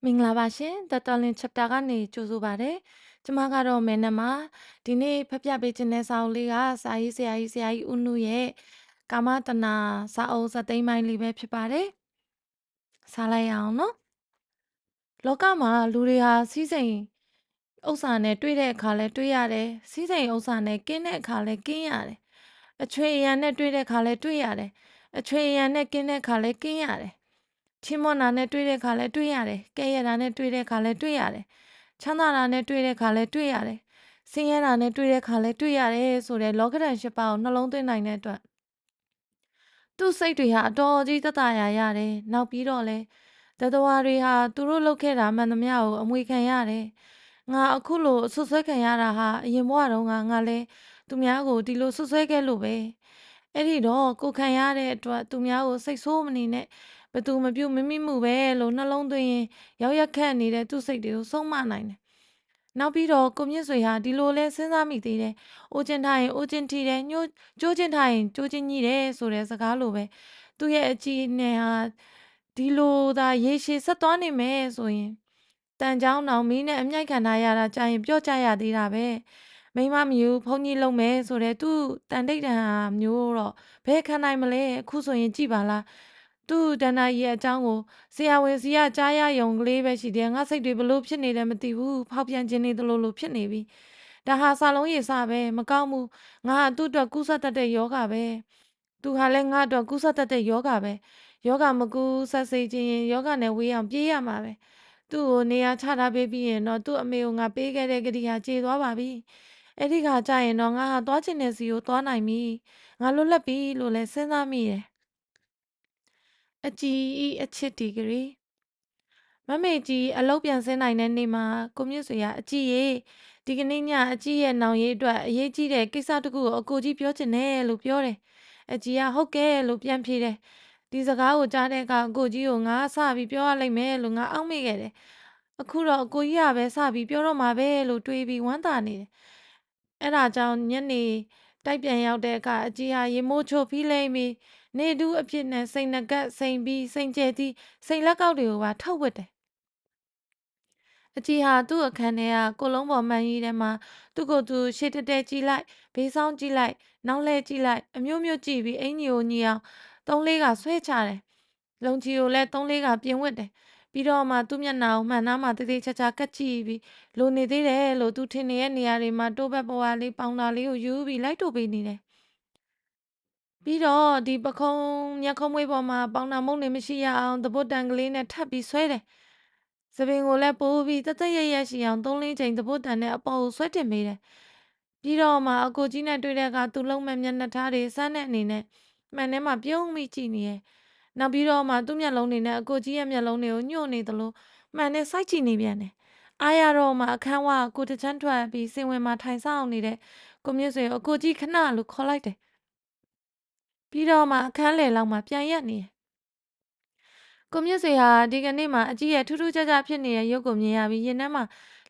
မင်္ဂလာပါရှင်သက်တော်လင် chapter ကနေကြိုဆိုပါရစေကျမကတော့မဲနမဒီနေ့ဖတ်ပြပေးခြင်းတဲ့စာအုပ်လေးကစာရေးဆရာကြီးဦးနုရဲ့ကာမတနာစာအုပ်ဇာတ်သိမ်းပိုင်းလေးပဲဖြစ်ပါတယ်စားလိုက်ရအောင်နော်လောကမှာလူတွေဟာစီးစိမ်ဥစ္စာနဲ့တွေ့တဲ့အခါလဲတွေ့ရတယ်စီးစိမ်ဥစ္စာနဲ့ကင်းတဲ့အခါလဲကင်းရတယ်အချွေအရံနဲ့တွေ့တဲ့အခါလဲတွေ့ရတယ်အချွေအရံနဲ့ကင်းတဲ့အခါလဲကင်းရတယ်ချင်းမွန်နာနဲ့တွေ့တဲ့အခါလဲတွေ့ရတယ်ကဲရတာနဲ့တွေ့တဲ့အခါလဲတွေ့ရတယ်ချမ်းသာတာနဲ့တွေ့တဲ့အခါလဲတွေ့ရတယ်ဆင်းရဲတာနဲ့တွေ့တဲ့အခါလဲတွေ့ရတယ်ဆိုတဲ့လောကဓာတ်၈ပါးကိုနှလုံးသွင်းနိုင်တဲ့အတွက်သူ့စိတ်တွေဟာအတော်ကြီးသက်သာရာရတယ်နောက်ပြီးတော့လဲတတဝါတွေဟာသူတို့လုပ်ခဲ့တာမှန်သမျှကိုအမွေခံရတယ်ငါအခုလိုဆွဆွဲခံရတာဟာအရင်ဘဝတုန်းကငါလဲသူများကိုဒီလိုဆွဆွဲခဲ့လို့ပဲအဲ့ဒီတော့ကိုခံရတဲ့အတွက်သူများကိုစိတ်ဆိုးမနေနဲ့ဘသူမပြုတ်မမိမှုပဲလို့နှလုံးသွင်းရင်ရောက်ရက်ခတ်နေတဲ့သူ့စိတ်တွေကိုဆုံးမနိုင်တယ်နောက်ပြီးတော့ကိုမြင့်ဆွေဟာဒီလိုလဲစဉ်းစားမိသေးတယ်။အိုးချင်းထားရင်အိုးချင်းထီတယ်ညှိုးကြိုးချင်းထားရင်ကြိုးချင်းညှိတယ်ဆိုတဲ့စကားလိုပဲသူ့ရဲ့အကြည့်နဲ့ဟာဒီလိုသာရေရှည်ဆက်သွားနေမယ်ဆိုရင်တန်ချောင်းတောင်မီးနဲ့အမြိုက်ခံထားရတာကြာရင်ပြော့ကြရသေးတာပဲမိမမယူဘုန်းကြီးလုံးမယ်ဆိုတဲ့သူ့တန်တိတ်တန်ဟာမျိုးတော့ဘယ်ခံနိုင်မလဲအခုဆိုရင်ကြည်ပါလားသူ့တဏ္ဍာကြီးရဲ့အကြောင်းကိုဆရာဝန်စီကကြားရယုံကလေးပဲရှိတယ်ငါစိတ်တွေဘလို့ဖြစ်နေတယ်မသိဘူးဖောက်ပြန်ခြင်းနေသလိုလိုဖြစ်နေပြီဒါဟာစာလုံးရေစပဲမကောင်းဘူးငါဟာသူ့အတွက်ကူးစက်တတ်တဲ့ယောဂပဲသူဟာလည်းငါ့အတွက်ကူးစက်တတ်တဲ့ယောဂပဲယောဂမကူးဆက်စေခြင်းရင်ယောဂနဲ့ဝေးအောင်ပြေးရမှာပဲသူ့ကိုနေရာချထားပေးပြီးရင်တော့သူ့အမေကိုငါပေးခဲ့တဲ့ကတိဟာကျေသွားပါပြီအဲ့ဒီခါကျရင်တော့ငါဟာသွားချင်တဲ့စီကိုသွားနိုင်ပြီငါလွတ်လပ်ပြီလို့လည်းစဉ်းစားမိတယ်အကြည်ဤအချစ်ဒီဂရီမမေကြီးအလုပ်ပြန်ဆင်းနိုင်တဲ့နေ့မှာကိုမြင့်ဆွေကအကြည်ရဲ့ဒီကနေ့ညအကြည်ရဲ့နောင်ရေးအတွက်အရေးကြီးတဲ့ကိစ္စတစ်ခုကိုအကိုကြီးပြောချင်တယ်လို့ပြောတယ်အကြည်ကဟုတ်ကဲ့လို့ပြန်ဖြေတယ်ဒီစကားကိုကြားတဲ့အခါအကိုကြီးကိုငါစပြီးပြောရလိမ့်မယ်လို့ငါအောက်မေ့ခဲ့တယ်အခုတော့အကိုကြီးကပဲစပြီးပြောတော့မှာပဲလို့တွေးပြီးဝမ်းသာနေတယ်အဲ့ဒါကြောင့်ညနေတိုက်ပြန်ရောက်တဲ့အခါအကြီးဟာရေမိုးချိုဖီးလိမ့်ပြီးနေတူးအဖြစ်နဲ့စိန်နကတ်စိန်ပြီးစိန်ကျဲသည့်စိန်လက်ကောက်တွေကိုပါထုတ်ဝတ်တယ်အကြီးဟာသူ့အခန်းထဲကကိုလုံးပေါ်မှန်ကြီးထဲမှာသူ့ကိုယ်သူရှေ့တက်တက်ကြည့်လိုက်ဘေးဆောင်ကြည့်လိုက်နောက်လှည့်ကြည့်လိုက်အမျိုးမျိုးကြည့်ပြီးအင်ကြီးကိုညီအောင်သုံးလေးကဆွဲချတယ်လုံချီကိုလည်းသုံးလေးကပြင်ဝတ်တယ်ပြီးတော့မှသူ့မျက်နှာကိုမှန်သားမှတေးသေးချာချာကတ်ကြည့်ပြီးလိုနေသေးတယ်လို့သူထင်နေတဲ့နေရာတွေမှာတိုးဘက်ပေါ်ဝါလေးပေါင်တာလေးကိုယူပြီးလိုက်တို့ပေးနေတယ်ပြီးတော့ဒီပခုံးညက်ခုံးမွေးပေါ်မှာပေါင်တာမုံနေမရှိရအောင်သပွတ်တန်ကလေးနဲ့ထပ်ပြီးဆွဲတယ်။သပင်ကိုလည်းပိုးပြီးတသက်ရရရှိအောင်သုံးလေးချိန်သပွတ်တန်နဲ့အပေါ်ကိုဆွဲတင်ပေးတယ်။ပြီးတော့မှအကိုကြီးနဲ့တွေ့တဲ့အခါသူ့လုံးမဲ့မျက်နှာထားတွေစမ်းတဲ့အနေနဲ့မှန်ထဲမှာပြုံးမိကြည့်နေရဲ့။နောက်ပြီးတော့မှသူ့မျက်လုံးတွေနဲ့အကိုကြီးရဲ့မျက်လုံးတွေကိုညှို့နေသလိုမှန်နဲ့စိုက်ကြည့်နေပြန်တယ်။အားရတော့မှအခန်းဝကိုတချမ်းထွက်ပြီးစင်ဝင်မှာထိုင်ဆောင်နေတဲ့ကိုမြင့်ဆွေကိုအကိုကြီးခဏလို့ခေါ်လိုက်တယ်။ပြီးတော့မှအခန်းလယ်လောက်မှာပြန်ရက်နေတယ်ကိုမြင့်ဆွေဟာဒီကနေ့မှအကြီးရဲ့ထူးထူးခြားခြားဖြစ်နေတဲ့ရုပ်ကိုမြင်ရပြီးရင်ထဲမှာ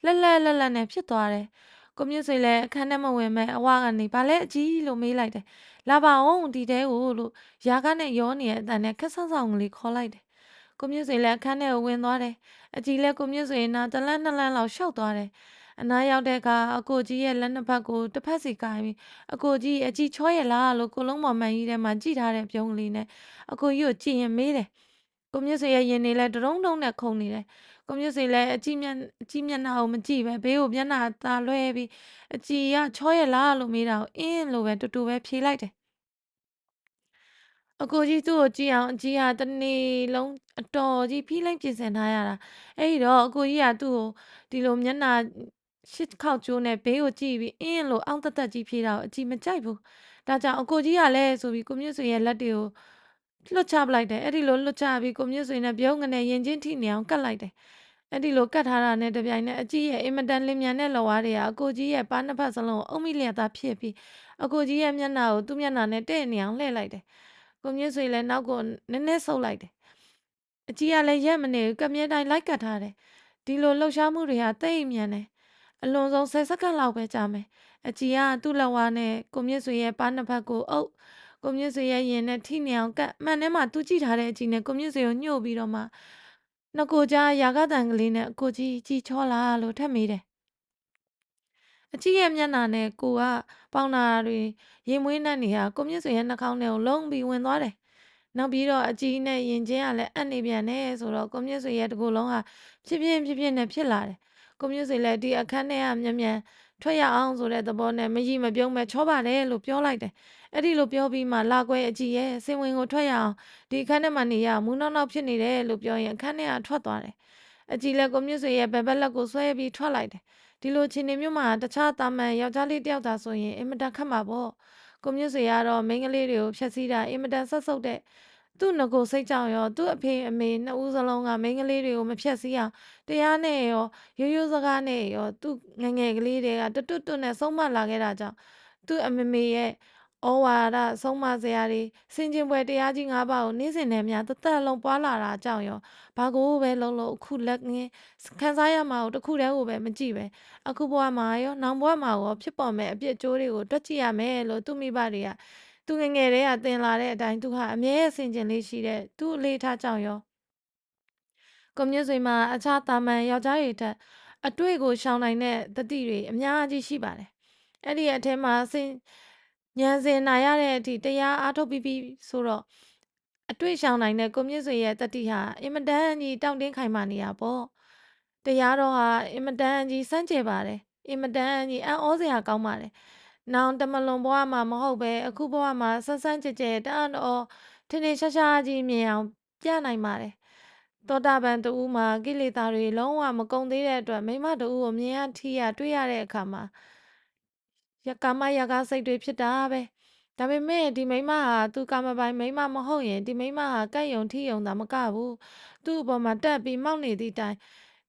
လက်နဲ့ဖြစ်သွားတယ်။ကိုမြင့်ဆွေလည်းအခန်းထဲမဝင်မဲ့အဝကနေဘာလဲအကြီးလို့မေးလိုက်တယ်။လာပါအောင်ဒီတဲကိုလို့ယာကနဲ့ရောနေတဲ့အတန်နဲ့ခက်ဆောက်ဆောက်ကလေးခေါ်လိုက်တယ်။ကိုမြင့်ဆွေလည်းအခန်းထဲကိုဝင်သွားတယ်။အကြီးလည်းကိုမြင့်ဆွေနာတလန်းနှစ်လန်းလောက်ရှောက်သွားတယ်။အနားရောက်တဲ့အခါအကိုကြီးရဲ့လက်နှစ်ဖက်ကိုတစ်ဖက်စီကိုင်းပြီးအကိုကြီးအကြီးချောရဲ့လားလို့ကိုလုံးပေါ်မှန်ကြီးထဲမှာကြည့်ထားတဲ့ပြုံးကလေးနဲ့အကိုကြီးကိုကြည့်ရင်မေးတယ်။ကိုမြင့်ဆွေရဲ့ရင်တွေလည်းတုံးတုံးနဲ့ခုန်နေတယ်။ကိုမြင့်ဆွေလည်းအကြည့်မျက်နှာကိုမကြည့်ပဲဘေးကိုမျက်နှာသာလွှဲပြီးအကြည်ကချောရဲ့လားလို့မေးတာကိုအင်းလို့ပဲတူတူပဲဖြေလိုက်တယ်။အကိုကြီးသူ့ကိုကြည့်အောင်အကြီးကတနေ့လုံးအတော်ကြီးဖိလိမ့်ပြင်ဆင်ထားရတာ။အဲ့ဒီတော့အကိုကြီးကသူ့ကိုဒီလိုမျက်နှာရှစ်ခေါက်ကျိုးနဲ့ဘေးကိုကြည့်ပြီးအင်းလို့အောင့်တက်တက်ကြီးဖြေတာကိုအကြီးမကြိုက်ဘူး။ဒါကြောင့်အကိုကြီးကလည်းဆိုပြီးကိုမြင့်ဆွေရဲ့လက်တွေကိုလွတ်ချပလိုက်တယ်အဲ့ဒီလိုလွတ်ချပြီးကိုမြင့်ဆွေနဲ့ပြုံးငနဲ့ရင်ချင်းထိနေအောင်ကတ်လိုက်တယ်အဲ့ဒီလိုကတ်ထားတာနဲ့တပြိုင်နက်အကြီးရဲ့အင်မတန်လင်းမြန်တဲ့လောဝါးတွေကအကိုကြီးရဲ့ပါးနှစ်ဖက်စလုံးကိုအုံမိလျက်သားဖြစ်ပြီးအကိုကြီးရဲ့မျက်နှာကိုသူ့မျက်နှာနဲ့တဲ့နေအောင်လှည့်လိုက်တယ်ကိုမြင့်ဆွေလည်းနောက်ကိုနည်းနည်းဆုပ်လိုက်တယ်အကြီးကလည်းရက်မနေကမြဲတိုင်းလိုက်ကတ်ထားတယ်ဒီလိုလှုပ်ရှားမှုတွေဟာတိတ်မြန်တယ်အလွန်ဆုံး10စက္ကန့်လောက်ပဲကြာမယ်အကြီးကသူ့လက်ဝါးနဲ့ကိုမြင့်ဆွေရဲ့ပါးနှစ်ဖက်ကိုအုပ်ကိုမြင့်ဆွေရဲ့ရင်နဲ့ထိနေအောင်ကတ်မှန်ထဲမှာသူကြည့်ထားတဲ့အကြည့်နဲ့ကိုမြင့်ဆွေကိုညှို့ပြီးတော့မှ နှစ်ကိုကြားရာဂတန်ကလေးနဲ့အကိုကြီးကြည်ချောလားလို့ထပ်မေးတယ်အကြီးရဲ့မျက်နှာနဲ့ကိုကပေါင်နာတွေရေမွေးနှက်နေဟာကိုမြင့်ဆွေရဲ့နှာခေါင်းထဲကိုလုံးပြီးဝင်သွားတယ်နောက်ပြီးတော့အကြီးနဲ့ရင်ချင်းကလည်းအပ်နေပြန်တယ်ဆိုတော့ကိုမြင့်ဆွေရဲ့တကူလုံးဟာဖြစ်နဲ့ဖြစ်လာတယ်ကိုမြင့်ဆွေလည်းဒီအခန်းထဲကမြန်ထွက်ရအောင်ဆိုတဲ့သဘောနဲ့မကြီးမပြုံးမဲ့ချောပါတယ်လို့ပြောလိုက်တယ်အဲ့ဒီလိုပြောပြီးမှလာကွဲအကြီးရဲ့စင်ဝင်ကိုထွက်ရအောင်ဒီအခန်းထဲမှာနေရမူနောက်ဖြစ်နေတယ်လို့ပြောရင်အခန်းထဲကထွက်သွားတယ်အကြီးလည်းကိုမြင့်ဆွေရဲ့ဘက်လက်ကိုဆွဲပြီးထွက်လိုက်တယ်ဒီလိုချင်းနေမျိုးမှာတခြားတာမန်ယောက်ျားလေးတယောက်သာဆိုရင်အင်မတန်ခတ်မှာပေါ့ကိုမြင့်ဆွေကတော့မိန်းကလေးတွေကိုဖျက်ဆီးတာအင်မတန်ဆက်ဆုပ်တဲ့သူ့ငကိုစိတ်ကြောင့်ရောသူ့အဖေအမေနှစ်ဦးစလုံးကမိန်းကလေးတွေကိုမဖျက်ဆီးအောင်တရားနဲ့ရောရိုးရိုးစကားနဲ့ရောသူ့ငငယ်ကလေးတွေကတွတ်နဲ့ဆုံးမလာခဲ့တာကြောင့်သူ့အမေရဲ့ဩဝါဒဆုံးမစရာတွေစင်ကျင်ပွဲတရားကြီး၅ပါးကိုနေ့စဉ်နဲ့များတသက်လုံးပွားလာတာကြောင့်ရောဘာကိုပဲလုံးလုံးအခုလက်ငင်းခန်းစားရမှာကိုတခုတည်းကိုပဲမကြည့်ပဲအခုဘဝမှာရောနောင်ဘဝမှာရောဖြစ်ပေါ်မဲ့အပြစ်အကျိုးတွေကိုတွက်ကြည့်ရမယ်လို့သူ့မိဘတွေကသူငငယ်တည်းကသင်လာတဲ့အတိုင်းသူဟာအမြဲဆင်ခြင်လေးရှိတဲ့သူ့အလေးထားကြောင့်ရောကွန်မြူဆွေမှာအခြားတာမန်ယောက်ျားတွေထက်အတွေ့ကိုရှောင်နိုင်တဲ့တတိတွေအများကြီးရှိပါတယ်အဲ့ဒီအထဲမှာဉာဏ်စင်နာရတဲ့အထိတရားအားထုတ်ပြီးဆိုတော့အတွေ့ရှောင်နိုင်တဲ့ကွန်မြူဆွေရဲ့တတိဟာအင်မတန်ကြီးတောင့်တင်းခိုင်မာနေရပေါ့တရားတော်ဟာအင်မတန်ကြီးစမ်းကြယ်ပါတယ်အင်မတန်ကြီးအံ့ဩစရာကောင်းပါတယ်နောင်တမလွန်ဘဝမှာမဟုတ်ပဲအခုဘဝမှာစမ်းစမ်းကြယ်ကြယ်တအံ့တော်ထင်ထင်ရှားရှားကြီးမြင်အောင်ပြနိုင်ပါတယ်သောတာပန်တူမှာကိလေသာတွေလုံးဝမကုန်သေးတဲ့အတွက်မိမတူကိုမြင်ရထိရတွေ့ရတဲ့အခါမှာကာမရာဂစိတ်တွေဖြစ်တာပဲဒါပေမဲ့ဒီမိမဟာသူကာမပိုင်မိမမဟုတ်ရင်ဒီမိမဟာကဲ့ယုံထိယုံတာမကဘူးသူ့အပေါ်မှာတက်ပြီးမောက်နေသည့်တိုင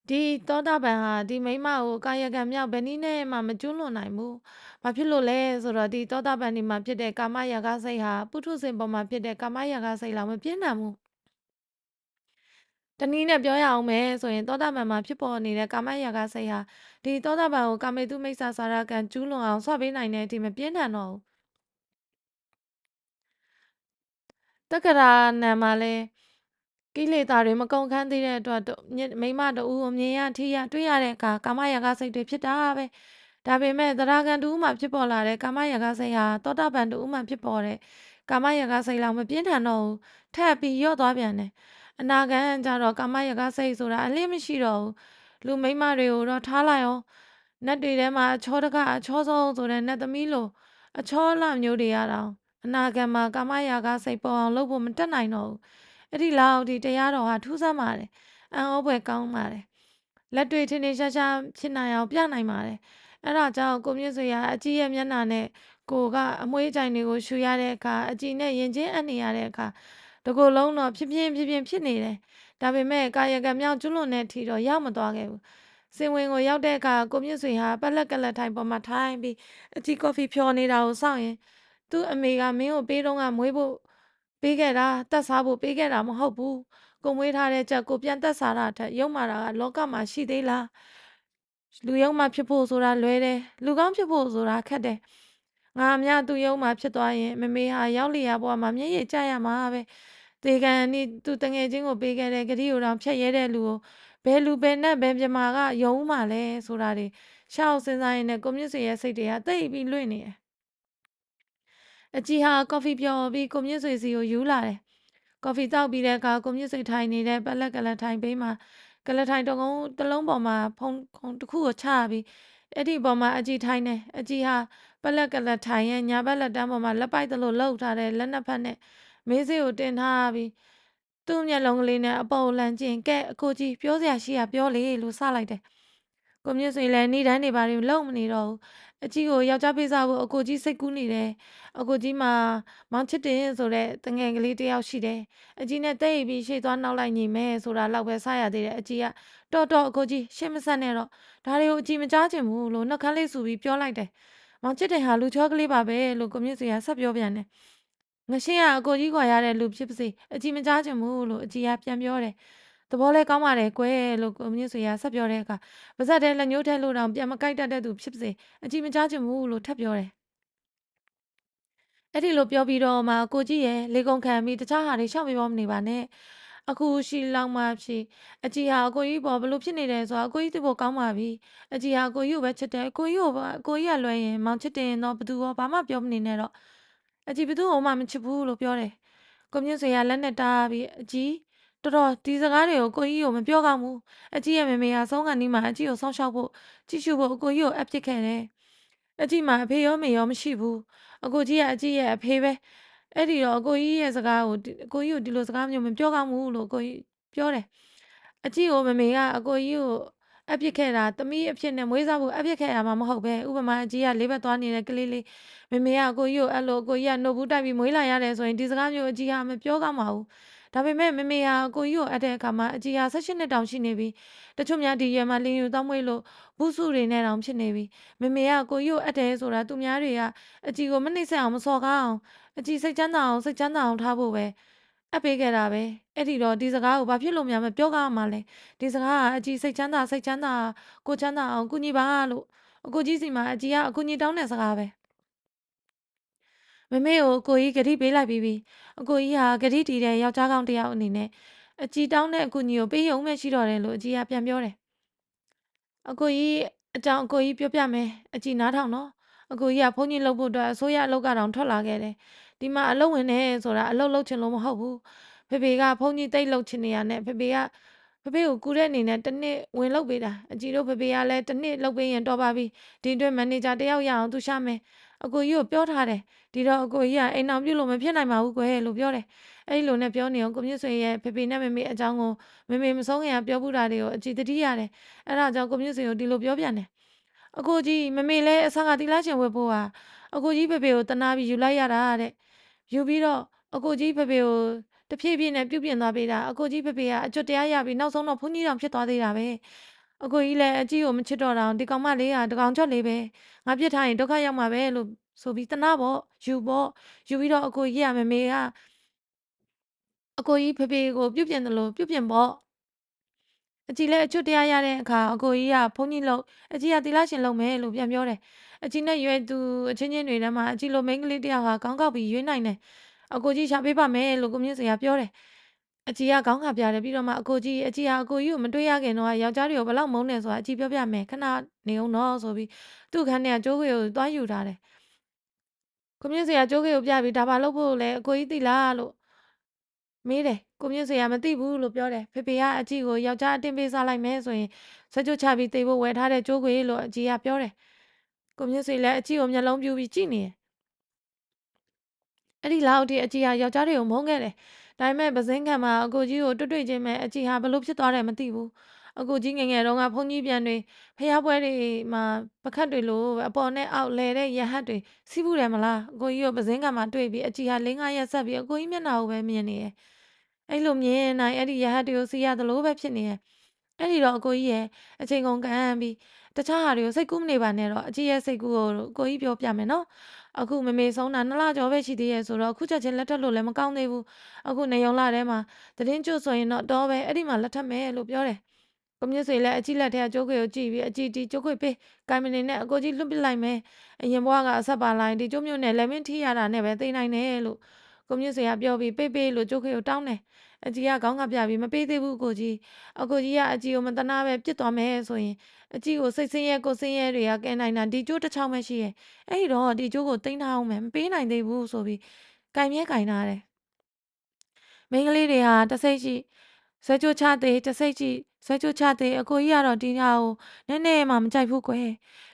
်ဒီသောတာပန်ဟာဒီမိမကိုကာယကံမြောက်ဘယ်နည်းနဲ့မှမကျွလွန်နိုင်ဘူး။ဘာဖြစ်လို့လဲဆိုတော့ဒီသောတာပန်ဒီမှာဖြစ်တဲ့ကာမရာဂစိတ်ဟာပုထုဇဉ်ပေါ်မှာဖြစ်တဲ့ကာမရာဂစိတ်လောက်မပြင်းထန်ဘူး။တနည်းနဲ့ပြောရအောင်မယ်ဆိုရင်သောတာပန်မှာဖြစ်ပေါ်နေတဲ့ကာမရာဂစိတ်ဟာဒီသောတာပန်ကိုကာမေတုမိစ္ဆာစာရကံကျူးလွန်အောင်ဆွပေးနိုင်တဲ့အထိမပြင်းထန်တော့ဘူး။တက္ကရာနံမှာလဲကိလေသာတွေမကုန်ခန်းသေးတဲ့အတွက်မိမတူကိုမြင်ရထိရတွေ့ရတဲ့အခါကာမရာဂစိတ်တွေဖြစ်တာပဲဒါပေမဲ့သရဂံတူမှဖြစ်ပေါ်လာတဲ့ကာမရာဂစိတ်ဟာသောတာပန်တူမှဖြစ်ပေါ်တဲ့ကာမရာဂစိတ်လောက်မပြင်းထန်တော့ဘူးထပ်ပြီးရော့သွားပြန်တယ်အနာဂံကြတော့ကာမရာဂစိတ်ဆိုတာအလင်းမရှိတော့ဘူးလူမိမတွေကိုတော့ထားလိုက်အောင်နတ်တွေထဲမှာအချောတကအချောဆုံးဆိုတဲ့နတ်သမီးလိုအချောလှမျိုးတွေရတော့အနာဂံမှာကာမရာဂစိတ်ပေါ်အောင်လုပ်ဖို့မတက်နိုင်တော့ဘူးအဲ့ဒီလောက်ဒီတရားတော်ဟာထူးဆန်းပါတယ်အံ့ဩဖွယ်ကောင်းပါတယ်လက်တွေ့ထင်ထင်ရှားရှားဖြစ်နိုင်အောင်ပြနိုင်ပါတယ်အဲ့ဒါကြောင့်ကိုမြင့်ဆွေကအကြီးရဲ့မျက်နှာနဲ့ကိုကအမွှေးကြိုင်တွေကိုရှူရတဲ့အခါအကြီးနဲ့ရင်ချင်းအပ်နေရတဲ့အခါတကူလုံးတော့ဖြစ်နေတယ်ဒါပေမဲ့ကာယကံမြောက်ကျွလွန်တဲ့ထီတော့ရောက်မသွားခဲ့ဘူးစင်ဝင်ကိုရောက်တဲ့အခါကိုမြင့်ဆွေဟာပက်လက်ကလက်ထိုင်ပေါ်မှာထိုင်ပြီးအကြီးကော်ဖီဖြော်နေတာကိုစောင့်ရင်သူ့အမေကမင်းကိုပေးတော့ကမွေးဖို့ပေးခဲ့တာတက်စားဖို့ပေးခဲ့တာမဟုတ်ဘူးကိုမွေးထားတဲ့ချက်ကိုပြန်တက်စားတာထက်ရုံမာတာကလောကမှာရှိသေးလားလူယုံမှဖြစ်ဖို့ဆိုတာလွယ်တယ်လူကောင်းဖြစ်ဖို့ဆိုတာခက်တယ်ငါအများသူယုံမှဖြစ်သွားရင်မမေဟာရောက်လျာဘဝမှာမျက်ရည်ကျရမှာပဲတေကန်นี่သူတငယ်ချင်းကိုပေးခဲ့တဲ့ဂတိကိုတောင်ဖြတ်ရဲတဲ့လူကိုဘယ်လူဘယ်နဲ့ဘယ်ပြမာကယုံမှလဲဆိုတာတွေရှောက်စဉ်းစားရင်လည်းကိုမြင့်ဆွေရဲ့စိတ်တွေကတိတ်ပြီးလွင့်နေတယ်အကြီးဟာကော်ဖီပြော်ပြီးကိုမြင့်ဆွေစီကိုယူလာတယ်ကော်ဖီတောက်ပြီးတဲ့အခါကိုမြင့်ဆွေထိုင်နေတဲ့ပလက်ကလထိုင်ပေးမှာကလထိုင်တကုန်းတစ်လုံးပေါ်မှာဖုံတစ်ခုကိုချပြီးအဲ့ဒီပေါ်မှာအကြီးထိုင်နေအကြီးဟာပလက်ကလထိုင်ရဲ့ညာဘက်လက်တန်းပေါ်မှာလက်ပိုက်သလိုလှုပ်ထားတဲ့လက်နှစ်ဖက်နဲ့မေးစေးကိုတင်ထားပြီးသူ့မျက်လုံးကလေးနဲ့အပေါ်လှန်ကျင်ကဲအကိုကြီးပြောစရာရှိရပြောလေလို့စလိုက်တယ်ကိုမြင့်ဆွေလည်းနေတန်းနေပါရင်လုံမနေတော့ဘူးအကြီးကိုယောက်ျားပေးစားဖို့အကိုကြီးစိတ်ကူးနေတယ်အကိုကြီးမှာမောင်ချစ်တင်ဆိုတဲ့တငယ်ကလေးတယောက်ရှိတယ်အကြီးနဲ့တိတ်ပြီးရှေ့သွားနောက်လိုက်ညီမယ်ဆိုတာလောက်ပဲစရသေးတယ်အကြီးကတော်အကိုကြီးရှင်းမဆက်နဲ့တော့ဒါတွေကိုအကြီးမကြားချင်ဘူးလို့နှုတ်ခမ်းလေးဆူပြီးပြောလိုက်တယ်မောင်ချစ်တင်ဟာလူချောကလေးပါပဲလို့ကိုမြင့်ဆွေကဆက်ပြောပြန်တယ်ငရှင်းကအကိုကြီးခေါ်ရတဲ့လူဖြစ်ပါစေအကြီးမကြားချင်ဘူးလို့အကြီးကပြန်ပြောတယ်သဘောလဲကောင်းပါတယ်ကွယ်လို့ကိုမြင့်ဆွေကဆက်ပြောတဲ့အခါပါဇက်တဲ့လက်ညှိုးထဲလို့တောင်ပြန်မကိုက်တတ်တဲ့သူဖြစ်ပါစေအကြီးမကြားချင်ဘူးလို့ထပ်ပြောတယ်အဲ့ဒီလိုပြောပြီးတော့မှကိုကြီးရဲ့လေကုန်ခံပြီးတခြားဟာတွေရှောက်ပြောမနေပါနဲ့ အခုရှိလောက်မှဖြစ်အကြီးဟာအကိုကြီးပေါ်ဘလို့ဖြစ်နေတယ်ဆိုတော့အကိုကြီးသူ့ဖို့ကောင်းပါပြီအကြီးဟာအကိုကြီးကိုပဲချစ်တယ်အကိုကြီးကလွယ်ရင်မောင်ချစ်တယ်တော့ဘသူရောဘာမှပြောမနေနဲ့တော့အကြီးဘသူ့ကိုမှမချစ်ဘူးလို့ပြောတယ်ကိုမြင့်ဆွေကလက်နဲ့တားပြီးအကြီးတော်တော်ဒီစကားတွေကိုကိုကြီးကိုမပြောကောင်းဘူးအကြီးရဲ့မေမေဟာဆုံးခါနီးမှာအကြီးကိုစောင့်ရှောက်ဖို့ကြည့်ရှုဖို့အကိုကြီးကိုအပ်ပစ်ခဲ့တယ်အကြီးမှာအဖေရောမေရောမရှိဘူးအကိုကြီးကအကြီးရဲ့အဖေပဲအဲ့ဒီတော့အကိုကြီးရဲ့စကားကိုအကိုကြီးကိုဒီလိုစကားမျိုးမပြောကောင်းဘူးလို့အကိုကြီးပြောတယ်အကြီးကိုမမေကအကိုကြီးကိုအပြစ်ခဲ့တာသမီးအဖြစ်နဲ့မွေးစားဖို့အပြစ်ခဲ့ရမှာမဟုတ်ပဲဥပမာအကြီးကလေးဘက်သွားနေတဲ့ကလေးလေးမမေကအကိုကြီးကိုအဲ့လိုအကိုကြီးကနှုတ်ဘူးတိုက်ပြီးမွေးလာရတယ်ဆိုရင်ဒီစကားမျိုးအကြီးကမပြောကောင်းပါဘူးဒါပေမဲ့မမေဟာအကိုကြီးကိုအပ်တဲ့အခါမှာအကြီးဟာ18နှစ်တောင်ရှိနေပြီတချို့များဒီရွယ်မှာလင်းယူတောင်းမွေးလို့ဘူးစုတွေနဲ့တောင်ဖြစ်နေပြီမမေကအကိုကြီးကိုအပ်တယ်ဆိုတာသူများတွေကအကြီးကိုမနှိမ့်ဆက်အောင်မစော်ကားအောင်အကြီးစိတ်ချမ်းသာအောင်ထားဖို့ပဲအပ်ပေးခဲ့တာပဲအဲ့ဒီတော့ဒီစကားကိုဘာဖြစ်လို့များမပြောကားမှလဲဒီစကားကအကြီးစိတ်ချမ်းသာကိုချမ်းသာအောင်ကုညီပါလို့အကိုကြီးစီမှာအကြီးကအကူညီတောင်းတဲ့စကားပဲမမေကိုအကိုကြီးဂတိပေးလိုက်ပြီးပြီအကိုကြီးဟာဂတိတည်တဲ့ယောက်ျားကောင်းတစ်ယောက်အနေနဲ့အကြီးတောင်းတဲ့အကူညီကိုပေးရုံပဲရှိတော့တယ်လို့အကြီးကပြန်ပြောတယ်အကိုကြီးအကြောင်းအကိုကြီးပြောပြမယ်အကြီးနားထောင်နော်အကိုကြီးကဘုန်းကြီးလှုပ်ဖို့အတွက်အစိုးရအလုပ်ကတော့ထွက်လာခဲ့တယ်ဒီမှာအလုပ်ဝင်နေဆိုတာအလုပ်လုပ်ချင်လို့မဟုတ်ဘူးဖေဖေကဘုန်းကြီးတိတ်လှုပ်ချင်နေရနဲ့ဖေဖေကိုကူတဲ့အနေနဲ့တစ်နှစ်ဝင်လုပ်ပေးတာအကြီးတို့ဖေဖေကလည်းတစ်နှစ်လုပ်ပေးရင်တော်ပါပြီဒီအတွက်မန်နေဂျာတယောက်ရအောင်သူရှာမယ်အကိုကြီးကိုပြောထားတယ်ဒီတော့အကိုကြီးကအိမ်အောင်ပြုလို့မဖြစ်နိုင်ပါဘူးကွယ်လို့ပြောတယ်အဲ့လိုနဲ့ပြောနေအောင်ကိုမြင့်ဆွေရဲ့ဖေဖေနဲ့မမေအကြောင်းကိုမမေမဆုံးခင်ကပြောဘူးတာတွေကိုအကြည်တတိရတယ်အဲ့ဒါကြောင့်ကိုမြင့်ဆွေကိုဒီလိုပြောပြန်တယ်အကိုကြီးမမေလည်းအဆန်ကတိလားရှင်ဝတ်ဖို့ဟာအကိုကြီးဖေဖေကိုတနာပြီးယူလိုက်ရတာတဲ့ယူပြီးတော့အကိုကြီးဖေဖေကိုတဖြည်းဖြည်းနဲ့ပြုတ်ပြင်သွားပေးတာအကိုကြီးဖေဖေကအကျွတ်တရားရပြီးနောက်ဆုံးတော့ဘုန်းကြီးတော်ဖြစ်သွားသေးတာပဲအကိုကြီးလည်းအကြီးကိုမချစ်တော့တော့ဒီကောင်မလေးဟာတကောင်ချွတ်လေးပဲငါပြစ်ထားရင်ဒုက္ခရောက်မှာပဲလို့ဆိုပြီးတနာပေါ့ယူပြီးတော့အကိုကြီးကမမေကအကိုကြီးဖေဖေကိုပြုတ်ပြင်တယ်လို့ပြုတ်ပြင်ပေါ့အကြီးလည်းအချွတ်တရားရတဲ့အခါအကိုကြီးကဘုန်းကြီးလို့အကြီးကသီလရှင်လုပ်မယ်လို့ပြန်ပြောတယ်အကြီးနဲ့ရွယ်သူအချင်းချင်းတွေထဲမှာအကြီးလိုမိန်းကလေးတယောက်ဟာခေါင်းကောက်ပြီးရွေးနိုင်တယ်အကိုကြီးရှာပေးပါမယ်လို့ကိုမြင့်စရာပြောတယ်အကြီးကခေါင်းခါပြတယ်ပြီးတော့မှအကြီးဟာအကိုကြီးကိုမတွေ့ရခင်တော့ယောက်ျားတွေကိုဘယ်လောက်မုန်းတယ်ဆိုတာအကြီးပြောပြမယ်ခဏနေအောင်တော့ဆိုပြီးသူ့ခန်းထဲကကျိုးခွေကိုသွားယူထားတယ်ကိုမြင့်စရာကျိုးခွေကိုပြပြီးဒါပါလို့ဖို့လဲအကိုကြီးသိလားလို့မေးတယ်ကိုမြင့်စရာမသိဘူးလို့ပြောတယ်ဖေဖေကအကြီးကိုယောက်ျားအတင်းပေးစားလိုက်မယ်ဆိုရင်စကြွချပြီးတေဖို့ဝယ်ထားတဲ့ကျိုးခွေလို့အကြီးကပြောတယ်ကိုမြင့်ဆွေလည်းအကြီးကိုမျက်လုံးပြူပြီးကြည့်နေတယ်အဲ့ဒီလောက်ထိအကြီးဟာယောက်ျားတွေကိုမုန်းခဲ့တယ်ဒါပေမဲ့ပစင်းခံမှာအကိုကြီးကိုတွေ့ချင်းမဲ့အကြီးဟာဘလို့ဖြစ်သွားတယ်မသိဘူးအကိုကြီးငငယ်တုန်းကဘုန်းကြီးပြန်တွေဖျားပွဲတွေမှာပခတ်တွေလို့အပေါ်နဲ့အောက်လဲတဲ့ရဟတ်တွေစီးဘူးတယ်မလားအကိုကြီးကိုပစင်းခံမှာတွေ့ပြီးအကြီးဟာလင်းကားရက်ဆက်ပြီးအကိုကြီးမျက်နှာကိုပဲမြင်နေတယ်အဲ့လိုမြင်နိုင်အဲ့ဒီရဟတ်တွေကိုစီးရတယ်လို့ပဲဖြစ်နေတယ်အဲ့ဒီတော့အကိုကြီးရဲ့အချိန်ကုန်ကန်ပြီးတခြားဟာတွေကိုစိတ်ကူးမနေပါနဲ့တော့အကြီးရဲ့စိတ်ကူးကိုကိုကြီးပြောပြမယ်နော်အခုမမေဆုံးတာ2လကျော်ပဲရှိသေးရဲ့ဆိုတော့အခုချက်ချင်းလက်ထပ်လို့လည်းမကောင်းသေးဘူးအခုနေုံလာထဲမှာသတင်းကျွတ်ဆိုရင်တော့ပဲအဲ့ဒီမှာလက်ထပ်မယ်လို့ပြောတယ်ကိုမြင့်ဆွေလည်းအကြီးလက်ထဲကကျိုးခွေကိုကြည့်ပြီးအကြီးတီကျိုးခွေပေးကိုင်မနေနဲ့အကိုကြီးလွတ်ပစ်လိုက်မယ်အရင်ဘွားကအဆက်ပါလာရင်ဒီကျိုးမျိုးနဲ့လက်မင်းထိရတာနဲ့ပဲသိနိုင်တယ်လို့ကိုမြင့်ဆွေကပြောပြီးပေးလို့ကျိုးခွေကိုတောင်းတယ်အကြီးကခေါင်းကပြပြီးမပေးသေးဘူးကိုကြီးကအကြီးကိုမတနာပဲပြစ်သွားမယ်ဆိုရင်အကြီးကိုစိတ်ဆင်းရဲကိုဆင်းရဲတွေကကဲနိုင်တာဒီကျိုးတစ်ချောင်းပဲရှိရဲ့အဲ့ဒီတော့ဒီကျိုးကိုတင်ထားအောင်မယ်မပေးနိုင်သေးဘူးဆိုပြီးကင်ထားတယ်မိန်းကလေးတွေဟာတဆိတ်ရှိဇွဲကြိုးချသေးတဆိတ်ရှိဇွဲကြိုးချသေးအကိုကြီးကတော့ဒီဟာကိုနည်းနည်းမှမကြိုက်ဘူးကွယ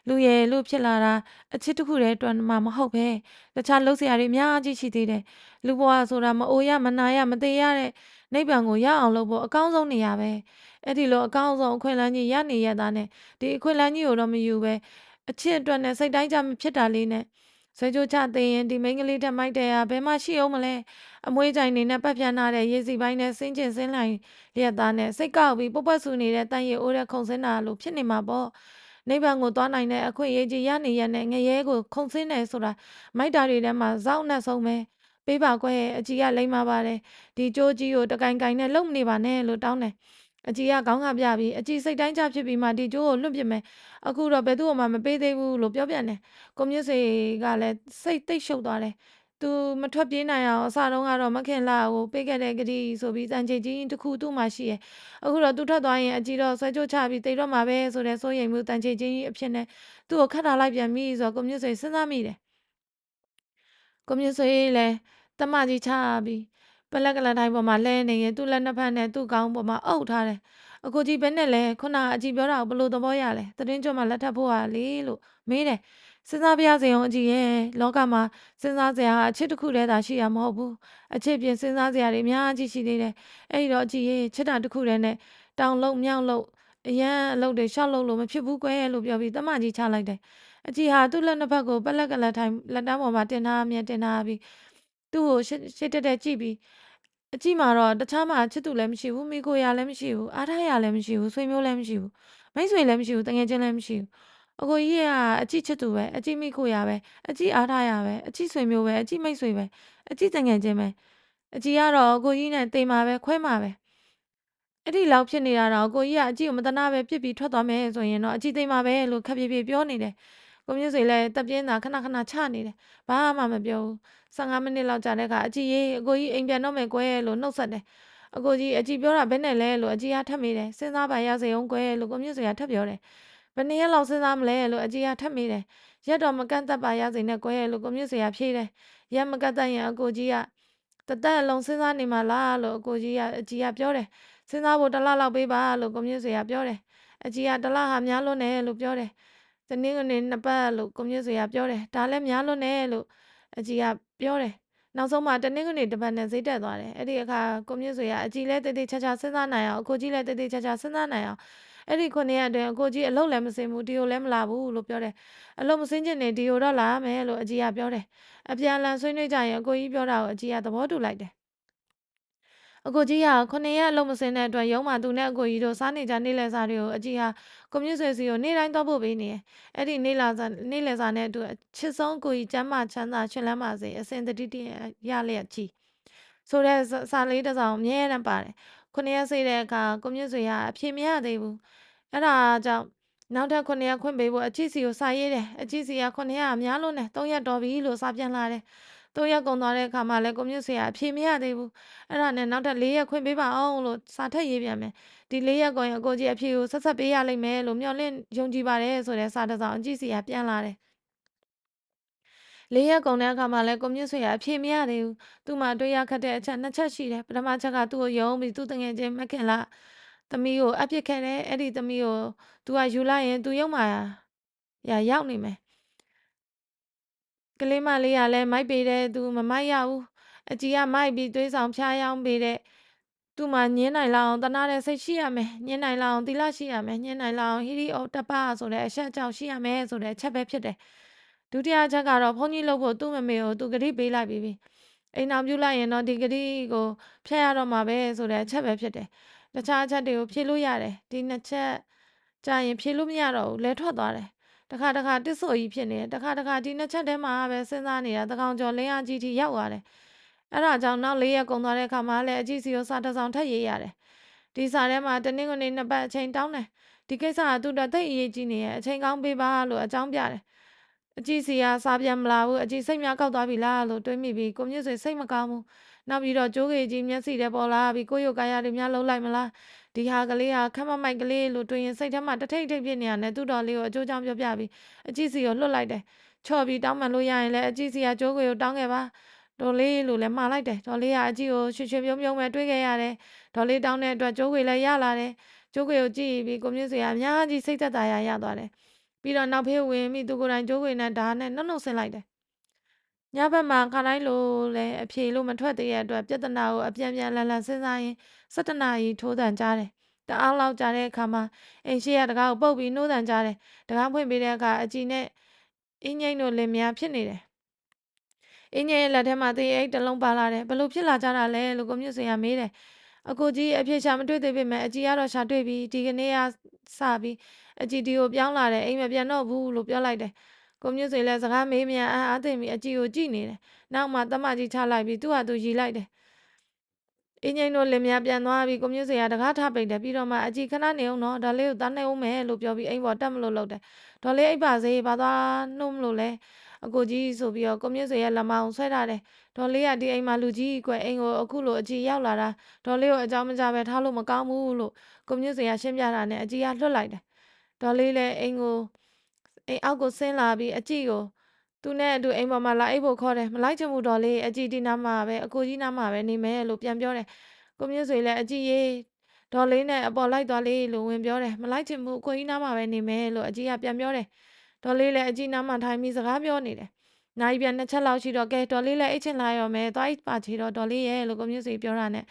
်လူရယ်လို့ဖြစ်လာတာအချစ်တစ်ခုတည်းတွန်းမှမဟုတ်ပဲတခြားလှုပ်ရှားတွေအများကြီးရှိသေးတယ်လူဘဝဆိုတာမအိုရမနာရမသေးရတဲ့နိဗ္ဗာန်ကိုရအောင်လုပ်ဖို့အကောင်းဆုံးနေရာပဲအဲ့ဒီလိုအကောင်းဆုံးအခွင့်အလမ်းကြီးရနေရတာနဲ့ဒီအခွင့်အလမ်းကြီးကိုတော့မယူပဲအချစ်အတွက်နဲ့စိတ်တိုင်းကြမဖြစ်တာလေးနဲ့ဆွေကြိုးချသေးရင်ဒီမိန်းကလေးတက်မိုက်တဲ့ဟာဘယ်မှရှိအောင်မလဲအမွှေးကြိုင်နေနဲ့ပတ်ပြန်ထားတဲ့ရေစီပိုင်းနဲ့ဆင်းကျင်ဆင်းလိုက်လျက်သားနဲ့စိတ်ကောက်ပြီးပုတ်ပတ်ဆူနေတဲ့တန်ရီအိုးတဲ့ခုံစင်းတာလို့ဖြစ်နေမှာပေါ့နိဗ္ဗာန်ကိုသွားနိုင်တဲ့အခွင့်အရေးကြီးရနေရတဲ့ငရဲကိုခုံစင်းနေဆိုတာမိုက်တာတွေထဲမှာဇောက်နဲ့ဆုံးပဲပေးပါကွယ်အကြီးကလိမ့်ပါပါတယ်ဒီကြိုးကြီးကိုတကိုင်ကိုင်နဲ့လုံမနေပါနဲ့လို့တောင်းတယ်အကြီးကခေါင်းကပြပြီးအကြီးစိတ်တိုင်းကြဖြစ်ပြီးမှဒီကျိုးကိုလွတ်ပြမယ်အခုတော့ဘယ်သူ့မှမပေးသေးဘူးလို့ပြောပြတယ်ကိုမြင့်စေကလည်းစိတ်သိပ်ရှုပ်သွားတယ် သူမထွက်ပြေးနိုင်အောင်အစတုန်းကတော့မခင်လာကိုပေးခဲ့တဲ့ကတိဆိုပြီးတန်ချေကြီးတစ်ခုသူ့မှာရှိရယ်အခုတော့သူထွက်သွားရင်အကြီးတော့ဆွဲကြိုးချပြီးတိတ်တော့မှာပဲဆိုတဲ့စိုးရိမ်မှုတန်ချေကြီးအဖြစ်နဲ့သူ့ကိုခတ်ထားလိုက်ပြန်ပြီဆိုတော့ကိုမြင့်ဆွေစဉ်းစားမိတယ်ကိုမြင့်ဆွေလည်းတမကြီးချပြီးပလက်ကလတိုင်းပေါ်မှာလဲနေရင်သူ့လက်နှစ်ဖက်နဲ့သူ့ကောင်းပေါ်မှာအုပ်ထားတယ်အကိုကြီးဘယ်နဲ့လဲခုနအကြီးပြောတာကိုဘလို့သဘောရလဲသတင်းကြွမှာလက်ထပ်ဖို့ဟာလေလို့မေးတယ်စဉ်းစားပြရစေအောင်အကြီးရဲ့လောကမှာစဉ်းစားစရာအချစ်တစ်ခုတည်းသာရှိရမဟုတ်ဘူးအချစ်ပြင်စဉ်းစားစရာတွေအများကြီးရှိသေးတယ်အဲ့ဒီတော့အကြီးရဲ့ချစ်တာတစ်ခုတည်းနဲ့တောင်လုံးမြောက်လုံးအရန်အလုပ်တွေရှောက်လုပ်လို့မဖြစ်ဘူးကွယ်လို့ပြောပြီးတမကြီးချလိုက်တယ်အကြီးဟာသူ့လက်နှစ်ဖက်ကိုပလက်ကလက်ထိုင်လက်တန်းပေါ်မှာတင်ထားပြီးသူ့ကိုရှေ့တက်ကြည့်ပြီးအကြီးမှာတော့တခြားမှာချစ်သူလည်းမရှိဘူးမိကိုရလည်းမရှိဘူးအားထားရလည်းမရှိဘူးဆွေမျိုးလည်းမရှိဘူးမိတ်ဆွေလည်းမရှိဘူးတငယ်ချင်းလည်းမရှိဘူးအကိုကြီးကအကြည့်ချစ်သူပဲအကြည့်မိကိုရပဲအကြည့်အားထားရပဲအကြည့်ဆွေမျိုးပဲအကြည့်မိတ်ဆွေပဲအကြည့်တငယ်ချင်းပဲအကြည့်ကတော့အကိုကြီးနဲ့တိမ်မှာပဲခွဲမှာပဲအဲ့ဒီလောက်ဖြစ်နေတာတော့ကိုကြီးကအကြည့်ကိုမတနာပဲပြစ်ပြီးထွက်သွားမယ်ဆိုရင်တော့အကြည့်တိမ်မှာပဲလို့ခက်ပြေးပြေးပြောနေတယ်ကိုမျိုးဆွေလည်းတက်ပြင်းတာခဏခဏချနေတယ်ဘာမှမပြောဘူး15မိနစ်လောက်ကြာတဲ့အခါအကြည့်ရေးအကိုကြီးအိမ်ပြန်တော့မယ်ကွယ်လို့နှုတ်ဆက်တယ်အကိုကြီးအကြည့်ပြောတာဘယ်နဲ့လဲလို့အကြည့်ကထပ်မေးတယ်စဉ်းစားပါရစေအောင်ကွယ်လို့ကိုမျိုးဆွေကထပ်ပြောတယ်ဘယ်နှစ်ရက်လောက်စဉ်းစားမလဲလို့အကြည့်ကထပ်မေးတယ်ရက်တော့မကန့်သက်ပါရစေနဲ့ကွယ်လို့ကိုမျိုးဆွေကဖြေတယ်ရက်မကန့်သက်ရင်အကိုကြီးကတသက်အလုံးစဉ်းစားနေမှလားလို့အကိုကြီးကအကြည့်ကပြောတယ်စဉ်းစားဖို့တစ်လလောက်ပေးပါလို့ကိုမျိုးဆွေကပြောတယ်အကြည့်ကတစ်လဟာများလွန်းတယ်လို့ပြောတယ်တနင်္ဂနွေနှစ်ပတ်လို့ကိုမျိုးဆွေကပြောတယ်ဒါလည်းများလွန်းတယ်လို့အကြည့်ကပြောတယ်နောက်ဆုံးမှတနင်္ဂနွေတစ်ပတ်နဲ့ဈေးတက်သွားတယ်အဲ့ဒီအခါကိုမျိုးဆွေကအကြည့်လည်းတိတ်တိတ်ချာချာစဉ်းစားနိုင်အောင်အကိုကြီးလည်းတိတ်တိတ်ချာချာစဉ်းစားနိုင်အောင်အဲ့ဒီ9ရက်အတွင်းအကိုကြီးအလုပ်လည်းမစင်ဘူးဒီကိုလည်းမလာဘူးလို့ပြောတယ်အလုပ်မစင်ချင်နေဒီကိုတော့လာမယ်လို့အကြည့်ကပြောတယ်အပြန်အလှန်ဆွေးနွေးကြရင်အကိုကြီးပြောတာကိုအကြည့်ကသဘောတူလိုက်တယ်အကိုကြီးက9ရက်အလုံးမစင်းတဲ့အတွက်ရုံးမှာသူနဲ့အကိုကြီးတို့စားနေကြနေလဲစားတွေကိုအကြီးဟာကွန်မြူဆွေစီကိုနေ့တိုင်းတော့ဖို့ပေးနေတယ်။အဲ့ဒီနေ့လဲစားနဲ့အတူချစ်ဆုံးကိုကြီးကျမ်းမာချမ်းသာရှင်လန်းပါစေအစဉ်တတိတရလျက်ချီဆိုတဲ့စာလေးတစ်စောင်အမြဲတမ်းပါတယ်။9ရက်စိတဲ့အခါကွန်မြူဆွေကအဖြေမရသေးဘူး။အဲ့ဒါကြောင့်နောက်ထပ်9ရက်ခွင့်ပေးဖို့အချစ်စီကိုစာရေးတယ်။အချစ်စီက9ရက်အများလုံးနဲ့3ရက်တော်ပြီလို့စာပြန်လာတယ်။3ရက်ကုန်သွားတဲ့အခါမှာလည်းကွန်မြူဆွေကအဖြေမရသေးဘူး။အဲ့ဒါနဲ့နောက်ထပ်4ရက်ခွင့်ပေးပါအောင်လို့စာထပ်ရေးပြန်မယ်ဒီ4ရက်ကုန်ရင်အကိုကြီးအဖြေကိုဆက်ပေးရလိမ့်မယ်လို့မျှော်လင့်ယုံကြည်ပါတယ်ဆိုတဲ့စာတစ်စောင်အကြည့်စီကပြန်လာတယ်4ရက်ကုန်တဲ့အခါမှာလည်းကွန်မြူဆွေကအဖြေမရသေးဘူးသူ့မှာတွေ့ရခက်တဲ့အချက်2ချက်ရှိတယ်ပထမချက်ကသူ့ကိုယုံပြီးသူ့တငယ်ချင်းမခင်လာသမီးကိုအပြစ်ခဲ့တယ်အဲ့ဒီသမီးကိုသူကယူလိုက်ရင်သူရုံမှာရောက်နေမယ်ကလေးမလေးကလည်းမိုက်ပေတယ်သူမမိုက်ရဘူးအကြီးကမိုက်ပြီးသွေးဆောင်ဖျားယောင်းပေတဲ့သူ့မှာညင်းနိုင်လောက်အောင်တနာတဲ့စိတ်ရှိရမယ်ညင်းနိုင်လောက်အောင်သီလရှိရမယ်ညင်းနိုင်လောက်အောင်ဟီရီအိုတပဆိုတဲ့အချက်အကြောက်ရှိရမယ်ဆိုတဲ့အချက်ပဲဖြစ်တယ်ဒုတိယချက်ကတော့ဘုန်းကြီးလုပ်ဖို့သူ့မမေကိုသူဂတိပေးလိုက်ပြီးအိမ်အောင်ပြုလိုက်ရင်တော့ဒီဂတိကိုဖျက်ရတော့မှာပဲဆိုတဲ့အချက်ပဲဖြစ်တယ်တခြားအချက်တွေကိုဖြေလို့ရတယ်ဒီနှစ်ချက်ကြာရင်ဖြေလို့မရတော့ဘူးလဲထွက်သွားတယ်တခါတစ်ဆိုကြီးဖြစ်နေတယ်တခါဒီနှစ်ချက်ထဲမှာပဲစဉ်းစားနေတာတကောင်ကျော်လင်းအားကြီးထိရောက်သွားတယ်အဲ့ဒါကြောင့်နောက်4ရက်ကုန်သွားတဲ့အခါမှာလည်းအကြည့်စီကိုစာတစ်စောင်ထပ်ရေးရတယ်ဒီစာထဲမှာတနင်္ဂနွေနှစ်ပတ်အချိန်တောင်းတယ်ဒီကိစ္စကသူ့အတွက်သိအရေးကြီးနေရဲ့အချိန်ကောင်းပေးပါလို့အကြောင်းပြတယ်အကြည့်စီကစာပြန်မလာဘူးအကြည့်စိတ်များကောက်သွားပြီလားလို့တွေးမိပြီးကိုမြင့်ဆွေစိတ်မကောင်းဘူးနောက်ပြီးတော့ကျိုးကေကြီးမျက်စိထဲပေါ်လာပြီးကိုရုပ်ကာယတွေများလုံးလိုက်မလားဒီဟာကလေးဟာခက်မမိုက်ကလေးလို့တွေးရင်စိတ်ထဲမှာတထိတ်ထိတ်ဖြစ်နေရတယ်သူ့တော်လေးကိုအကျိုးကြောင့်ပြောပြပြီးအကြည့်စီကိုလွတ်လိုက်တယ်ချော့ပြီးတောင်းပန်လို့ရရင်လည်းအကြည့်စီကကျိုးကေကိုတောင်းခဲ့ပါဒေါ်လေးလို့လည်းမှားလိုက်တယ်ဒေါ်လေးကအကြည့်ကိုရွှေရွှေပြုံးပြုံးပဲတွေးခဲ့ရတယ်ဒေါ်လေးတောင်းတဲ့အတွက်ကျိုးကေလည်းရလာတယ်ကျိုးကေကိုကြည့်ပြီးကိုမြင့်ဆွေကအများကြီးစိတ်သက်သာရသွားတယ်ပြီးတော့နောက်ဖေးဝင်ပြီးသူကိုယ်တိုင်ကျိုးကေနဲ့ဓာတ်နဲ့နှုတ်ဆင်းလိုက်တယ်ညဘက်မှာခါတိုင်းလိုလည်းအဖြေလို့မထွက်သေးတဲ့အတွက်ပြဿနာကိုအပြန်ပြန်လန်လန်စဉ်းစားရင်17နာရီထိုးတန်ကြားတယ်တအားလောက်ကြာတဲ့အခါမှာအိမ်ရှိရတကားကိုပုတ်ပြီးနှိုးတန်ကြားတယ်တကားဖွင့်ပေးတဲ့အခါအကြည်နဲ့အင်းငိမ့်တို့လင်မယားဖြစ်နေတယ်အင်းငိမ့်ရဲ့လက်ထဲမှာသေအိတ်တစ်လုံးပါလာတယ်ဘလို့ဖြစ်လာကြတာလဲလို့ကိုမြင့်ဆွေကမေးတယ်အကိုကြီးအဖြစ်ရှာမတွေ့သေးပေမဲ့အကြည်ကတော့ရှာတွေ့ပြီဒီကနေ့ကစပြီးအကြည်ဒီကိုပြောင်းလာတယ်အိမ်မပြန်တော့ဘူးလို့ပြောလိုက်တယ်ကိုမြင့်ဆွေလည်းစကားမေးမြန်အားသိမ့်ပြီးအကြည်ကိုကြည့်နေတယ်နောက်မှတမကြီးချလိုက်ပြီးသူ့ဟာသူရီလိုက်တယ်အင်းငိမ့်တို့လင်မယားပြန်သွားပြီးကိုမြင့်ဆွေကတကားထပိတ်တယ်ပြီးတော့မှအကြည်ခဏနေအောင်နော်ဒါလေးကိုသားနေအောင်မယ်လို့ပြောပြီးအိမ်ပေါ်တက်မလို့လုပ်တယ်ဒေါ်လေးအိပ်ပါစေဘာသွားနှုတ်မလို့လဲ အကိုကြီးဆိုပြီးတော့ကိုမြင့်ဆွေရဲ့လက်မအောင်ဆွဲထားတယ်ဒေါ်လေးကဒီအိမ်မှာလူကြီးကွယ်အိမ်ကိုအခုလိုအကြီးရောက်လာတာဒေါ်လေးကိုအကြောင်းမကြားပဲထားလို့မကောင်းဘူးလို့ကိုမြင့်ဆွေကရှင်းပြတာနဲ့အကြီးကလွတ်လိုက်တယ်ဒေါ်လေးလည်းအိမ်အောက်ကိုဆင်းလာပြီးအကြီးကိုသူနဲ့အတူအိမ်ပေါ်မှာလာအိပ်ဖို့ခေါ်တယ်မလိုက်ချင်ဘူးဒေါ်လေးအကြီးဒီနားမှာပဲအကိုကြီးနားမှာပဲနေမယ်လို့ပြန်ပြောတယ်ကိုမြင့်ဆွေလည်းအကြီးရေးဒေါ်လေးနဲ့အပေါ်လိုက်သွားလေးလို့ဝင်ပြောတယ်မလိုက်ချင်ဘူးအကိုကြီးနားမှာပဲနေမယ်လို့အကြီးကပြန်ပြောတယ်ဒေါ်လေးလည်းအကြီးနားမှာထိုင်ပြီးစကားပြောနေတယ်နိုင်ပြန်2ချက်လောက်ရှိတော့ကဲဒေါ်လေးလည်းအိတ်ချင်လာရောမယ်သွားအိတ်ပါချေတော့ဒေါ်လေးရဲ့လို့ကိုမြင့်ဆွေပြောတာနဲ့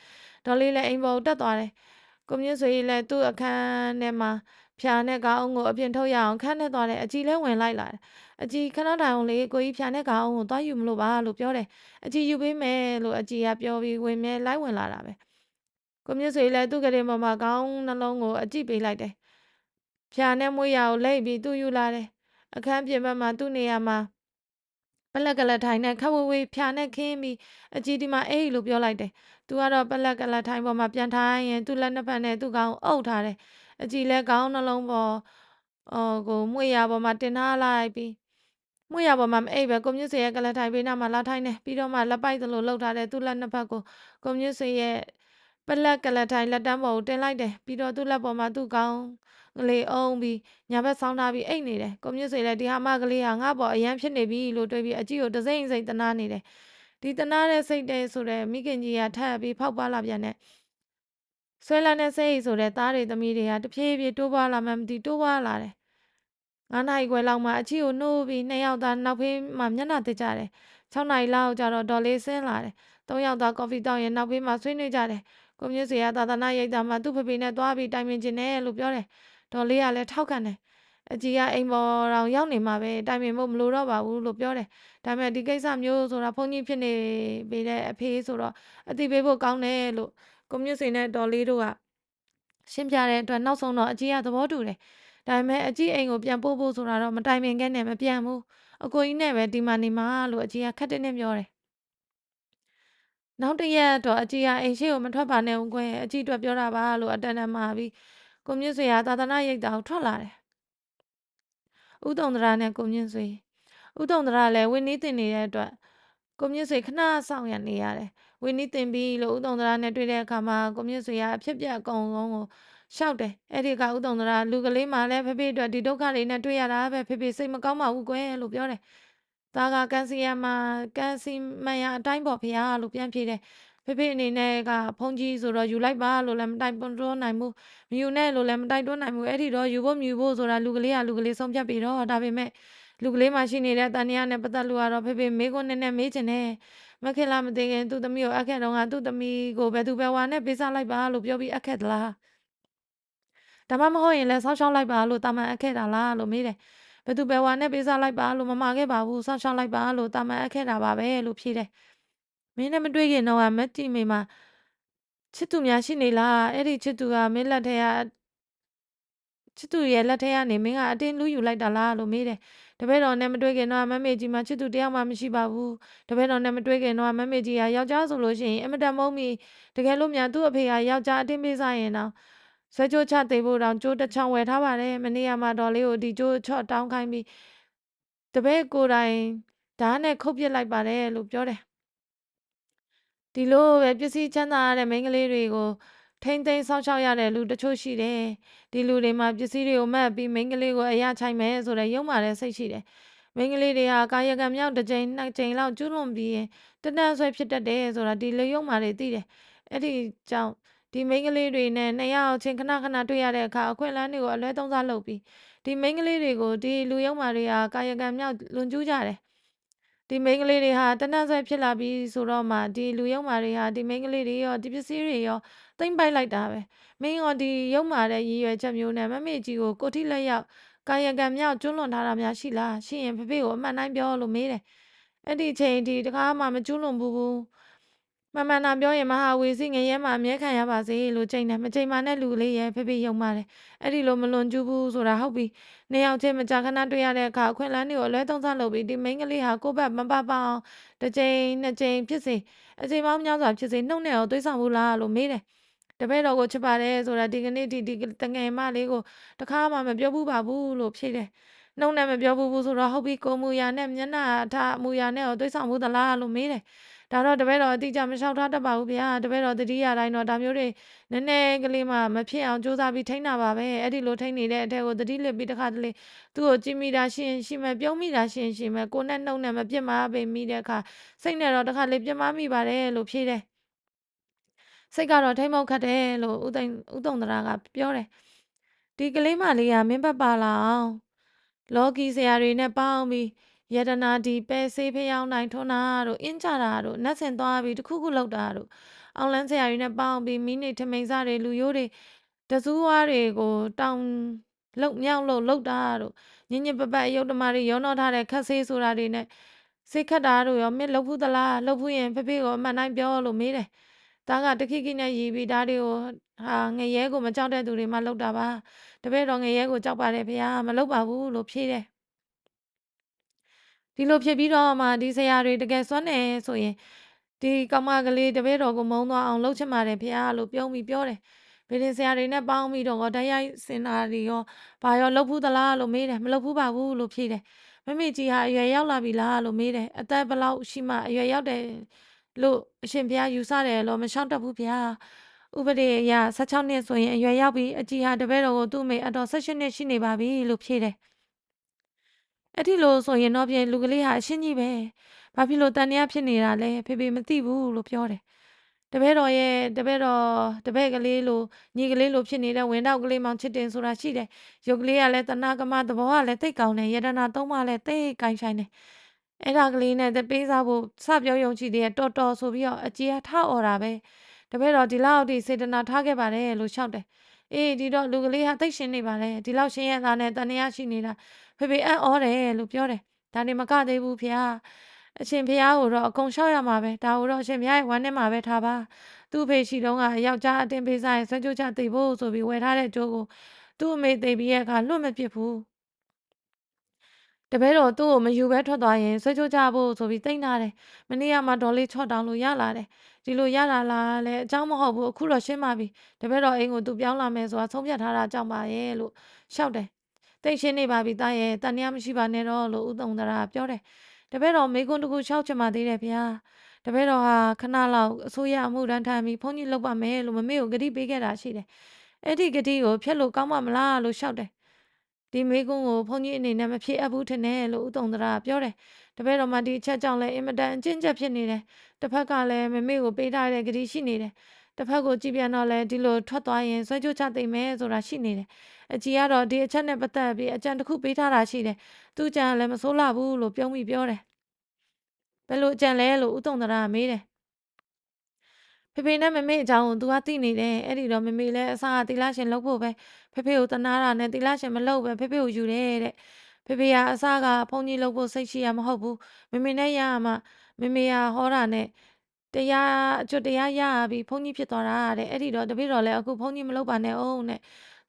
ဒေါ်လေးလည်းအိမ်ပေါ်တက်သွားတယ်ကိုမြင့်ဆွေလည်းသူ့အခန်းထဲမှာဖြာနဲ့ခေါင်းကိုအပြင်ထုတ်ရအောင်ခန်းထဲသွားတယ်အကြီးလည်းဝင်လိုက်လာတယ်အကြီးခဏတိုင်အောင်လေကိုကြီးဖြာနဲ့ခေါင်းကိုသွားယူမလို့ပါလို့ပြောတယ်အကြီးယူပေးမယ်လို့အကြီးကပြောပြီးဝင်မြဲလိုက်ဝင်လာတာပဲကိုမြင့်ဆွေလည်းသူ့ကလေးပေါ်မှာခေါင်းနှလုံးကိုအကြည့်ပေးလိုက်တယ်ဖြာနဲ့မွေးရကိုလိမ့်ပြီးသူ့ယူလာတယ်အခန်းပြင်ဘက်မှာသူ့နေရာမှာပလက်ကလက်ထိုင်နဲ့ခက်ဝေးဝေးဖြာနဲ့ခင်းပြီးအကြီးဒီမှာအေးလို့ပြောလိုက်တယ်သူကတော့ပလက်ကလက်ထိုင်ပေါ်မှာပြန်ထိုင်ရင်သူ့လက်နှစ်ဖက်နဲ့သူ့ခေါင်းအုပ်ထားတယ်အကြီးလဲခေါင်းနှလုံးပေါ်ကိုမွေရပေါ်မှာတင်ထားလိုက်ပြီးမွေရပေါ်မှာမအိပ်ပဲကိုမြင့်ဆွေရဲ့ကလက်ထိုင်ဘေးနားမှာလာထိုင်တယ်ပြီးတော့မှလက်ပိုက်သလိုလှုပ်ထားတဲ့သူ့လက်နှစ်ဖက်ကိုကိုမြင့်ဆွေရဲ့ပလက်ကလက်ထိုင်လက်တန်းပေါ်ကိုတင်လိုက်တယ်ပြီးတော့သူ့လက်ပေါ်မှာသူ့ခေါင်းကလေးအုံပြီးညာဘက်ဆောင်းထားပြီးအိတ်နေတယ်ကိုမြင့်ဆွေလည်းဒီဟာမကလေးဟာငါ့ပေါ်အရန်ဖြစ်နေပြီလို့တွေးပြီးအကြီးကိုတစိမ့်စိမ့်တနာနေတယ်ဒီတနာတဲ့စိတ်တဲ့ဆိုတဲ့မိခင်ကြီးကထပ်ပြီးဖောက်ပါလာပြန်တယ်ဆွဲလန်းတဲ့စိတ်ဆိုတဲ့သားတွေသမီးတွေကတဖြည်းဖြည်းတိုးပွားလာမှမသိတိုးပွားလာတယ်9 နာရီခွဲလောက်မှအချီကိုနှိုးပြီး2 ယောက်သားနောက်ဖေးမှမျက်နှာတက်ကြတယ်6 နာရီလောက်ကျတော့ဒေါ်လေးဆင်းလာတယ်3 ယောက်သားကော်ဖီတောက်ရင်နောက်ဖေးမှဆွေးနွေးကြတယ်ကိုမြင့်ဆွေကသာသနာရိပ်သာမှာသူ့ဖေဖေနဲ့သွားပြီးတိုင်ပင်ခြင်းနဲ့လို့ပြောတယ်ဒေါ်လေးကလည်းထောက်ခံတယ်အကြီးကအိမ်ပေါ်တော်ရောက်နေမှာပဲတိုင်ပင်ဖို့မလိုတော့ပါဘူးလို့ပြောတယ်ဒါပေမဲ့ဒီကိစ္စမျိုးဆိုတာဘုန်းကြီးဖြစ်နေပေတဲ့အဖေဆိုတော့အတိပေးဖို့ကောင်းတယ်လို့ကိုမြင့်ဆွေနဲ့ဒေါ်လေးတို့ကရှင်းပြတဲ့အတွက်နောက်ဆုံးတော့အကြီးကသဘောတူတယ်ဒါပေမဲ့အကြီးအိမ်ကိုပြန်ပို့ဖို့ဆိုတာတော့မတိုင်ပင်ခဲ့နဲ့မပြန်ဘူးအကိုကြီးနဲ့ပဲဒီမှာနေမှာလို့အကြီးကခက်တဲ့နဲ့ပြောတယ်နောက်တစ်ရက်တော့အကြီးကအိမ်ရှိကိုမထွက်ပါနဲ့ဦးကွယ်အကြီးအတွက်ပြောတာပါလို့အတန်တန်မှာပြီးကိုမြင့်ဆွေကသာသနာရိပ်သာကိုထွက်လာတယ်ဦးတုံတရာနဲ့ကိုမြင့်ဆွေဦးတုံတရာလည်းဝင်းနီးတင်နေတဲ့အတွက်ကိုမြင့်ဆွေခဏဆောင်ရနေရတယ်ဝင်းနီးတင်ပြီးလို့ဦးတုံတရာနဲ့တွေ့တဲ့အခါမှာကိုမြင့်ဆွေကအဖြစ်ပြက်အကုန်လုံးကိုရှောက်တယ်အဲ့ဒီကဦးတုံတရာလူကလေးမှလည်းဖေဖေအတွက်ဒီဒုက္ခတွေနဲ့တွေ့ရတာပဲဖေဖေစိတ်မကောင်းပါဘူးကွယ်လို့ပြောတယ်သားကကန်စီယမှာကန်စီမန်ရအတိုင်းပေါ့ဖေဟာလို့ပြန်ဖြေတယ်ဖေဖေအနေနဲ့ကဖုန်ကြီးဆိုတော့ယူလိုက်ပါလို့လည်းမတိုက်တွန်းနိုင်ဘူးမယူနဲ့လို့လည်းမတိုက်တွန်းနိုင်ဘူးအဲ့ဒီတော့ယူဖို့မြူဖို့ဆိုတာလူကလေးကလူကလေးဆုံးဖြတ်ပြီးတော့ဒါပေမဲ့လူကလေးမှရှိနေတဲ့တန်တရားနဲ့ပတ်သက်လို့ကတော့ဖေဖေမေးခွန်းနဲ့မေးချင်တယ်မခင်လားမသိခင်သူ့သမီးကိုအခက်တော့ကသူ့သမီးကိုဘယ်သူပဲဝါနဲ့ပေးစားလိုက်ပါလို့ပြောပြီးအခက်သလားဒါမှမဟုတ်ရင်လည်းဆောက်ရှောက်လိုက်ပါလို့တာမန်အခက်တာလားလို့မေးတယ်ဘယ်သူပဲဝါနဲ့ပေးစားလိုက်ပါလို့မမခဲ့ပါဘူးဆောက်ရှောက်လိုက်ပါလို့တာမန်အခက်တာပါပဲလို့ဖြေတယ်မင်းနဲ့မတွေ့ခင်တော့မက်တီမေမှာချစ်သူများရှိနေလားအဲ့ဒီချစ်သူကမင်းလက်ထဲကချစ်သူရဲ့လက်ထဲကနေမင်းကအတင်းလူယူလိုက်တာလားလို့မေးတယ်တပည့်တော်နဲ့မတွေ့ခင်တော့မမေကြီးမှာချစ်သူတယောက်မှမရှိပါဘူးတပည့်တော်နဲ့မတွေ့ခင်တော့မမေကြီးကယောက်ျားဆိုလို့ရှိရင်အမတန်မုန်းမိတကယ်လို့များသူ့အဖေကယောက်ျားအတင်းပေးစားရင်တော့ဆွဲကြိုးချသိဖို့တောင်ကြိုးတစ်ချောင်းဝယ်ထားပါတယ်မနေ့ကမှတော်လေးကိုဒီကြိုးချော့တောင်းခိုင်းပြီးတပည့်ကိုယ်တိုင်ဓာတ်နဲ့ခုတ်ပစ်လိုက်ပါတယ်လို့ပြောတယ်ဒီလိုပဲပစ္စည်းချမ်းသာရတဲ့မိန်းကလေးတွေကိုထိမ့်သိမ်းဆောက်ရှောက်ရတဲ့လူတချို့ရှိတယ်ဒီလူတွေမှာပစ္စည်းတွေကိုမှတ်ပြီးမိန်းကလေးကိုအရာချိုင်မယ်ဆိုတဲ့ယုံမာတဲ့စိတ်ရှိတယ်မိန်းကလေးတွေဟာကာယကံမြောက်တစ်ကြိမ်နှစ်ကြိမ်လောက်ကျွလွန်ပြီးရင်တဏှာဆွဲဖြစ်တတ်တယ်ဆိုတာဒီလေယုံမာတွေသိတယ်အဲ့ဒီကြောင့်ဒီမိန်းကလေးတွေနဲ့နှစ်ယောက်ချင်းခဏခဏတွေ့ရတဲ့အခါအခွင့်အလမ်းတွေကိုအလွဲသုံးစားလုပ်ပြီးဒီမိန်းကလေးတွေကိုဒီလူယုံမာတွေဟာကာယကံမြောက်လွန်ကျူးကြတယ်ဒီမိန်းကလေးတွေဟာတဏှာဆွဲဖြစ်လာပြီးဆိုတော့မှဒီလူယုံမာတွေဟာဒီမိန်းကလေးတွေရောဒီပစ္စည်းတွေရောသိမ့်ပိုက်လိုက်တာပဲမင်းရောဒီယုံမာတဲ့ရည်ရွယ်ချက်မျိုးနဲ့မမေကြီးကိုကိုထိလက်ရောက်ကာယကံမြောက်ကျွလွန်ထားတာများရှိလားရှိရင်ဖေဖေကိုအမှန်တိုင်းပြောလို့မေးတယ်အဲ့ဒီချိန်ဒီတကားမှမကျွလွန်ဘူးမှန်မှန်သာပြောရင်မဟာဝေစီငရဲမှာအမြဲခံရပါစေလို့ချိန်တယ်မချိန်ပါနဲ့လူလေးရဲ့ဖေဖေယုံပါတယ်အဲ့ဒီလိုမလွန်ကျူးဘူးဆိုတာဟုတ်ပြီနှစ်ယောက်ချင်းမကြာခဏတွေ့ရတဲ့အခါအခွင့်အလမ်းတွေကိုအလွဲသုံးစားလုပ်ပြီးဒီမိန်းကလေးဟာကိုယ့်ဘက်မပပအောင်တစ်ချိန်နှစ်ချိန်ဖြစ်စေအချိန်ပေါင်းများစွာဖြစ်စေနှုတ်နဲ့ရောသွေးဆောင်ဘူးလားလို့မေးတယ်တပည့်တော်ကိုချစ်ပါတယ်ဆိုတာဒီကနေ့ဒီတငယ်မလေးကိုတခါမှမပြောဘူးပါဘူးလို့ဖြေတယ် နှုတ်နဲ့မပြောဘူးဆိုတော့ဟုတ်ပြီကိုမူရာနဲ့မျက်နှာအထမူရာနဲ့ကိုသွေးဆောင်ဘူးသလားလို့မေးတယ်ဒါတော့တပည့်တော်အတိအကျမလျှောက်ထားတတ်ပါဘူးဗျာတပည့်တော်တတိယတိုင်းတော့ဒါမျိုးတွေနည်းနည်းကလေးမှမဖြစ်အောင်ကြိုးစားပြီးထိန်းတာပါပဲအဲ့ဒီလိုထိန်းနေတဲ့အထက်ကိုတတိလစ်ပြီးတစ်ခါတလေသူ့ကိုကြည့်မိတာရှိမယ်ပြုံးမိတာရှိမယ်ကိုနဲ့နှုတ်နဲ့မပြစ်မှားပေမိတဲ့အခါစိတ်နဲ့တော့တစ်ခါလေပြစ်မှားမိပါတယ်လို့ဖြေတယ်စိတ်ကတော့ထိမ့်မုတ်ခတ်တယ်လို့ဦးတုံတရာကပြောတယ်ဒီကလေးမလေးကမင်းဘက်ပါလာအောင်လော်ကီဆရာတွေနဲ့ပေါင်းပြီးယတနာဒီပဲဆေးဖျောင်းနိုင်ထွန်းတာတို့အင်းကြတာတို့နတ်ဆင်သွားပြီးတခုခုလောက်တာတို့အောင်လန်းဆရာတွေနဲ့ပေါင်းပြီးမိနစ်ထမိန်စားတွေလူရိုးတွေတစူးဝါးတွေကိုတောင်လှုပ်မြောက်လှုပ်တာတို့ညင်ညင်ပပတ်အယုတ်တမတွေရောနှောထားတဲ့ခက်ဆေးဆိုတာတွေနဲ့စိတ်ခတ်တာတို့ရောမင်းလှုပ်ဘူးသလားလှုပ်ဘူးရင်ဖေဖေကိုအမှန်တိုင်းပြောလို့မေးတယ်သားကတခိခိနဲ့ရည်ပြီးဒါတွေကိုငရဲကိုမကြောက်တဲ့သူတွေမှလှုပ်တာပါတပည့်တော်ငရဲကိုကြောက်ပါတယ်ဖေဟာမလှုပ်ပါဘူးလို့ဖြေတယ်ဒီလိုဖြစ်ပြီးတော့မှဒီဆရာတွေတကယ်စွမ်းနေဆိုရင်ဒီကောင်မကလေးတပည့်တော်ကိုမုန်းသွားအောင်လှုပ်ချင်ပါတယ်ဖေဟာလို့ပြုံးပြီးပြောတယ်ဗေဒင်ဆရာတွေနဲ့ပေါင်းပြီးတော့ဓာတ်ရိုက်စင်တာတွေရောဘာရောလှုပ်ဘူးသလားလို့မေးတယ်မလှုပ်ဘူးပါဘူးလို့ဖြေတယ်မမေကြီးဟာအရွယ်ရောက်လာပြီလားလို့မေးတယ်အသက်ဘယ်လောက်ရှိမှအရွယ်ရောက်တယ်လို့အရှင်ဘုရားယူဆတယ်လို့မလျှောက်တတ်ဘူးဗျာဥပဒေအရ16နှစ်ဆိုရင်အရွယ်ရောက်ပြီးအကြီးဟာတပည့်တော်ကိုသူ့အမေအတော်18နှစ်ရှိနေပါပြီလို့ဖြေတယ်အဲ့ဒီလိုဆိုရင်တော့ပြင်လူကလေးဟာအရှင်းကြီးပဲဘာဖြစ်လို့တန်တရားဖြစ်နေတာလဲဖေဖေမသိဘူးလို့ပြောတယ်တပည့်တော်ရဲ့တပည့်ကလေးလိုညီကလေးလိုဖြစ်နေတဲ့ဝင်တော့ကလေးမောင်ချစ်တင်ဆိုတာရှိတယ်ရုပ်ကလေးကလည်းတနာကမသဘောကလည်းသိကောင်းတယ်ယတနာသုံးပါလည်းသိကိုင်းဆိုင်တယ်အဲ့ဒါကလေးနဲ့တပေးစားဖို့စပြောယုံကြည်တဲ့တော်တော်ဆိုပြီးတော့အကြီးအထားអော်တာပဲတပည့်တော်ဒီလောက်ထိစေတနာထားခဲ့ပါတယ်လို့ရှောက်တယ်အေးဒီတော့လူကလေးဟာသိရှင်နေပါလေဒီလောက်ရှင်ရဲ့သားနဲ့တန်တရားရှိနေတာဖေဖေအံ့ဩတယ်လို့ပြောတယ်ဒါနေမကသေးဘူးဖေဟာအရှင်ဖေဟာကိုတော့အကုန်လျှောက်ရမှာပဲဒါကိုတော့အရှင်ဖေဟာရဲ့ဝမ်းထဲမှာပဲထားပါသူ့ဖေရှိတုန်းကယောက်ျားအတင်းပေးစားရင်ဆွဲကြိုးချသိဖို့ဆိုပြီးဝယ်ထားတဲ့ကြိုးကိုသူ့အမေသိပြီးရဲ့အခါလွတ်မပစ်ဘူးတပည့်တော်သူ့ကိုမယူဘဲထွက်သွားရင်ဆွဲကြိုးချဖို့ဆိုပြီးတိတ်နာတယ်မနေ့ကမှဒေါ်လေးချော့တောင်းလို့ရလာတယ်ဒီလိုရလာလားလဲအเจ้าမဟုတ်ဘူးအခုတော့ရှင်းပါပြီတပည့်တော်အိမ်ကိုသူပြောင်းလာမယ်ဆိုတာဆုံးဖြတ်ထားတာကြောင့်ပါရဲ့လို့ရှောက်တယ်တိတ်ရှင်းနေပါပြီသားရဲ့တန်တရားမရှိပါနဲ့တော့လို့ဦးတုံသရာပြောတယ်တပည့်တော်မေကွန်းတခုရှောက်ချင်မှသေးတယ်ဗျာတပည့်တော်ဟာခဏလောက်အစိုးရအမှုရန်ထမ်းပြီးဘုန်းကြီးလုပ်ပါမယ်လို့မမေကိုဂတိပေးခဲ့တာရှိတယ်အဲ့ဒီဂတိကိုဖျက်လို့ကောင်းမှမလားလို့ရှောက်တယ်ဒီမေကွန်းကိုဘုန်းကြီးအနေနဲ့မဖြေအပ်ဘူးထင်တယ်လို့ဦးတုံသရာပြောတယ်တပည့်တော်မှဒီအချက်ကြောင့်လည်းအင်မတန်အကျဉ်းချက်ဖြစ်နေတယ်တစ်ဖက်ကလည်းမမေကိုပေးထားတဲ့ဂတိရှိနေတယ်တစ်ဖက်ကိုကြည့်ပြန်တော့လည်းဒီလိုထွက်သွားရင်ဆွဲကြိုးချသိမ့်မယ်ဆိုတာရှိနေတယ်အကြီးကတော့ဒီအချက်နဲ့ပတ်သက်ပြီးအကြံတစ်ခုပေးထားတာရှိတယ်သူ့ကြံလည်းမဆိုးလှဘူးလို့ပြုံးပြီးပြောတယ်ဘယ်လိုအကြံလဲလို့ဦးတုံသရာမေးတယ်ဖေဖေနဲ့မမေအကြောင်းကို तू ကသိနေတယ်အဲ့ဒီတော့မမေလည်းအစားသီလရှင်လုပ်ဖို့ပဲဖေဖေကိုတနာတာနဲ့သီလရှင်မလုပ်ပဲဖေဖေကိုယူတယ်တဲ့ဖေဖေကအစားကဘုန်းကြီးလုပ်ဖို့စိတ်ရှိရမဟုတ်ဘူးမမေနဲ့ရမှမမေကဟောတာနဲ့တရားအကျွတ်တရားရပြီးဘုန်းကြီးဖြစ်သွားတာတဲ့အဲ့ဒီတော့တပည့်တော်လည်းအခုဘုန်းကြီးမလုပ်ပါနဲ့အောင်တဲ့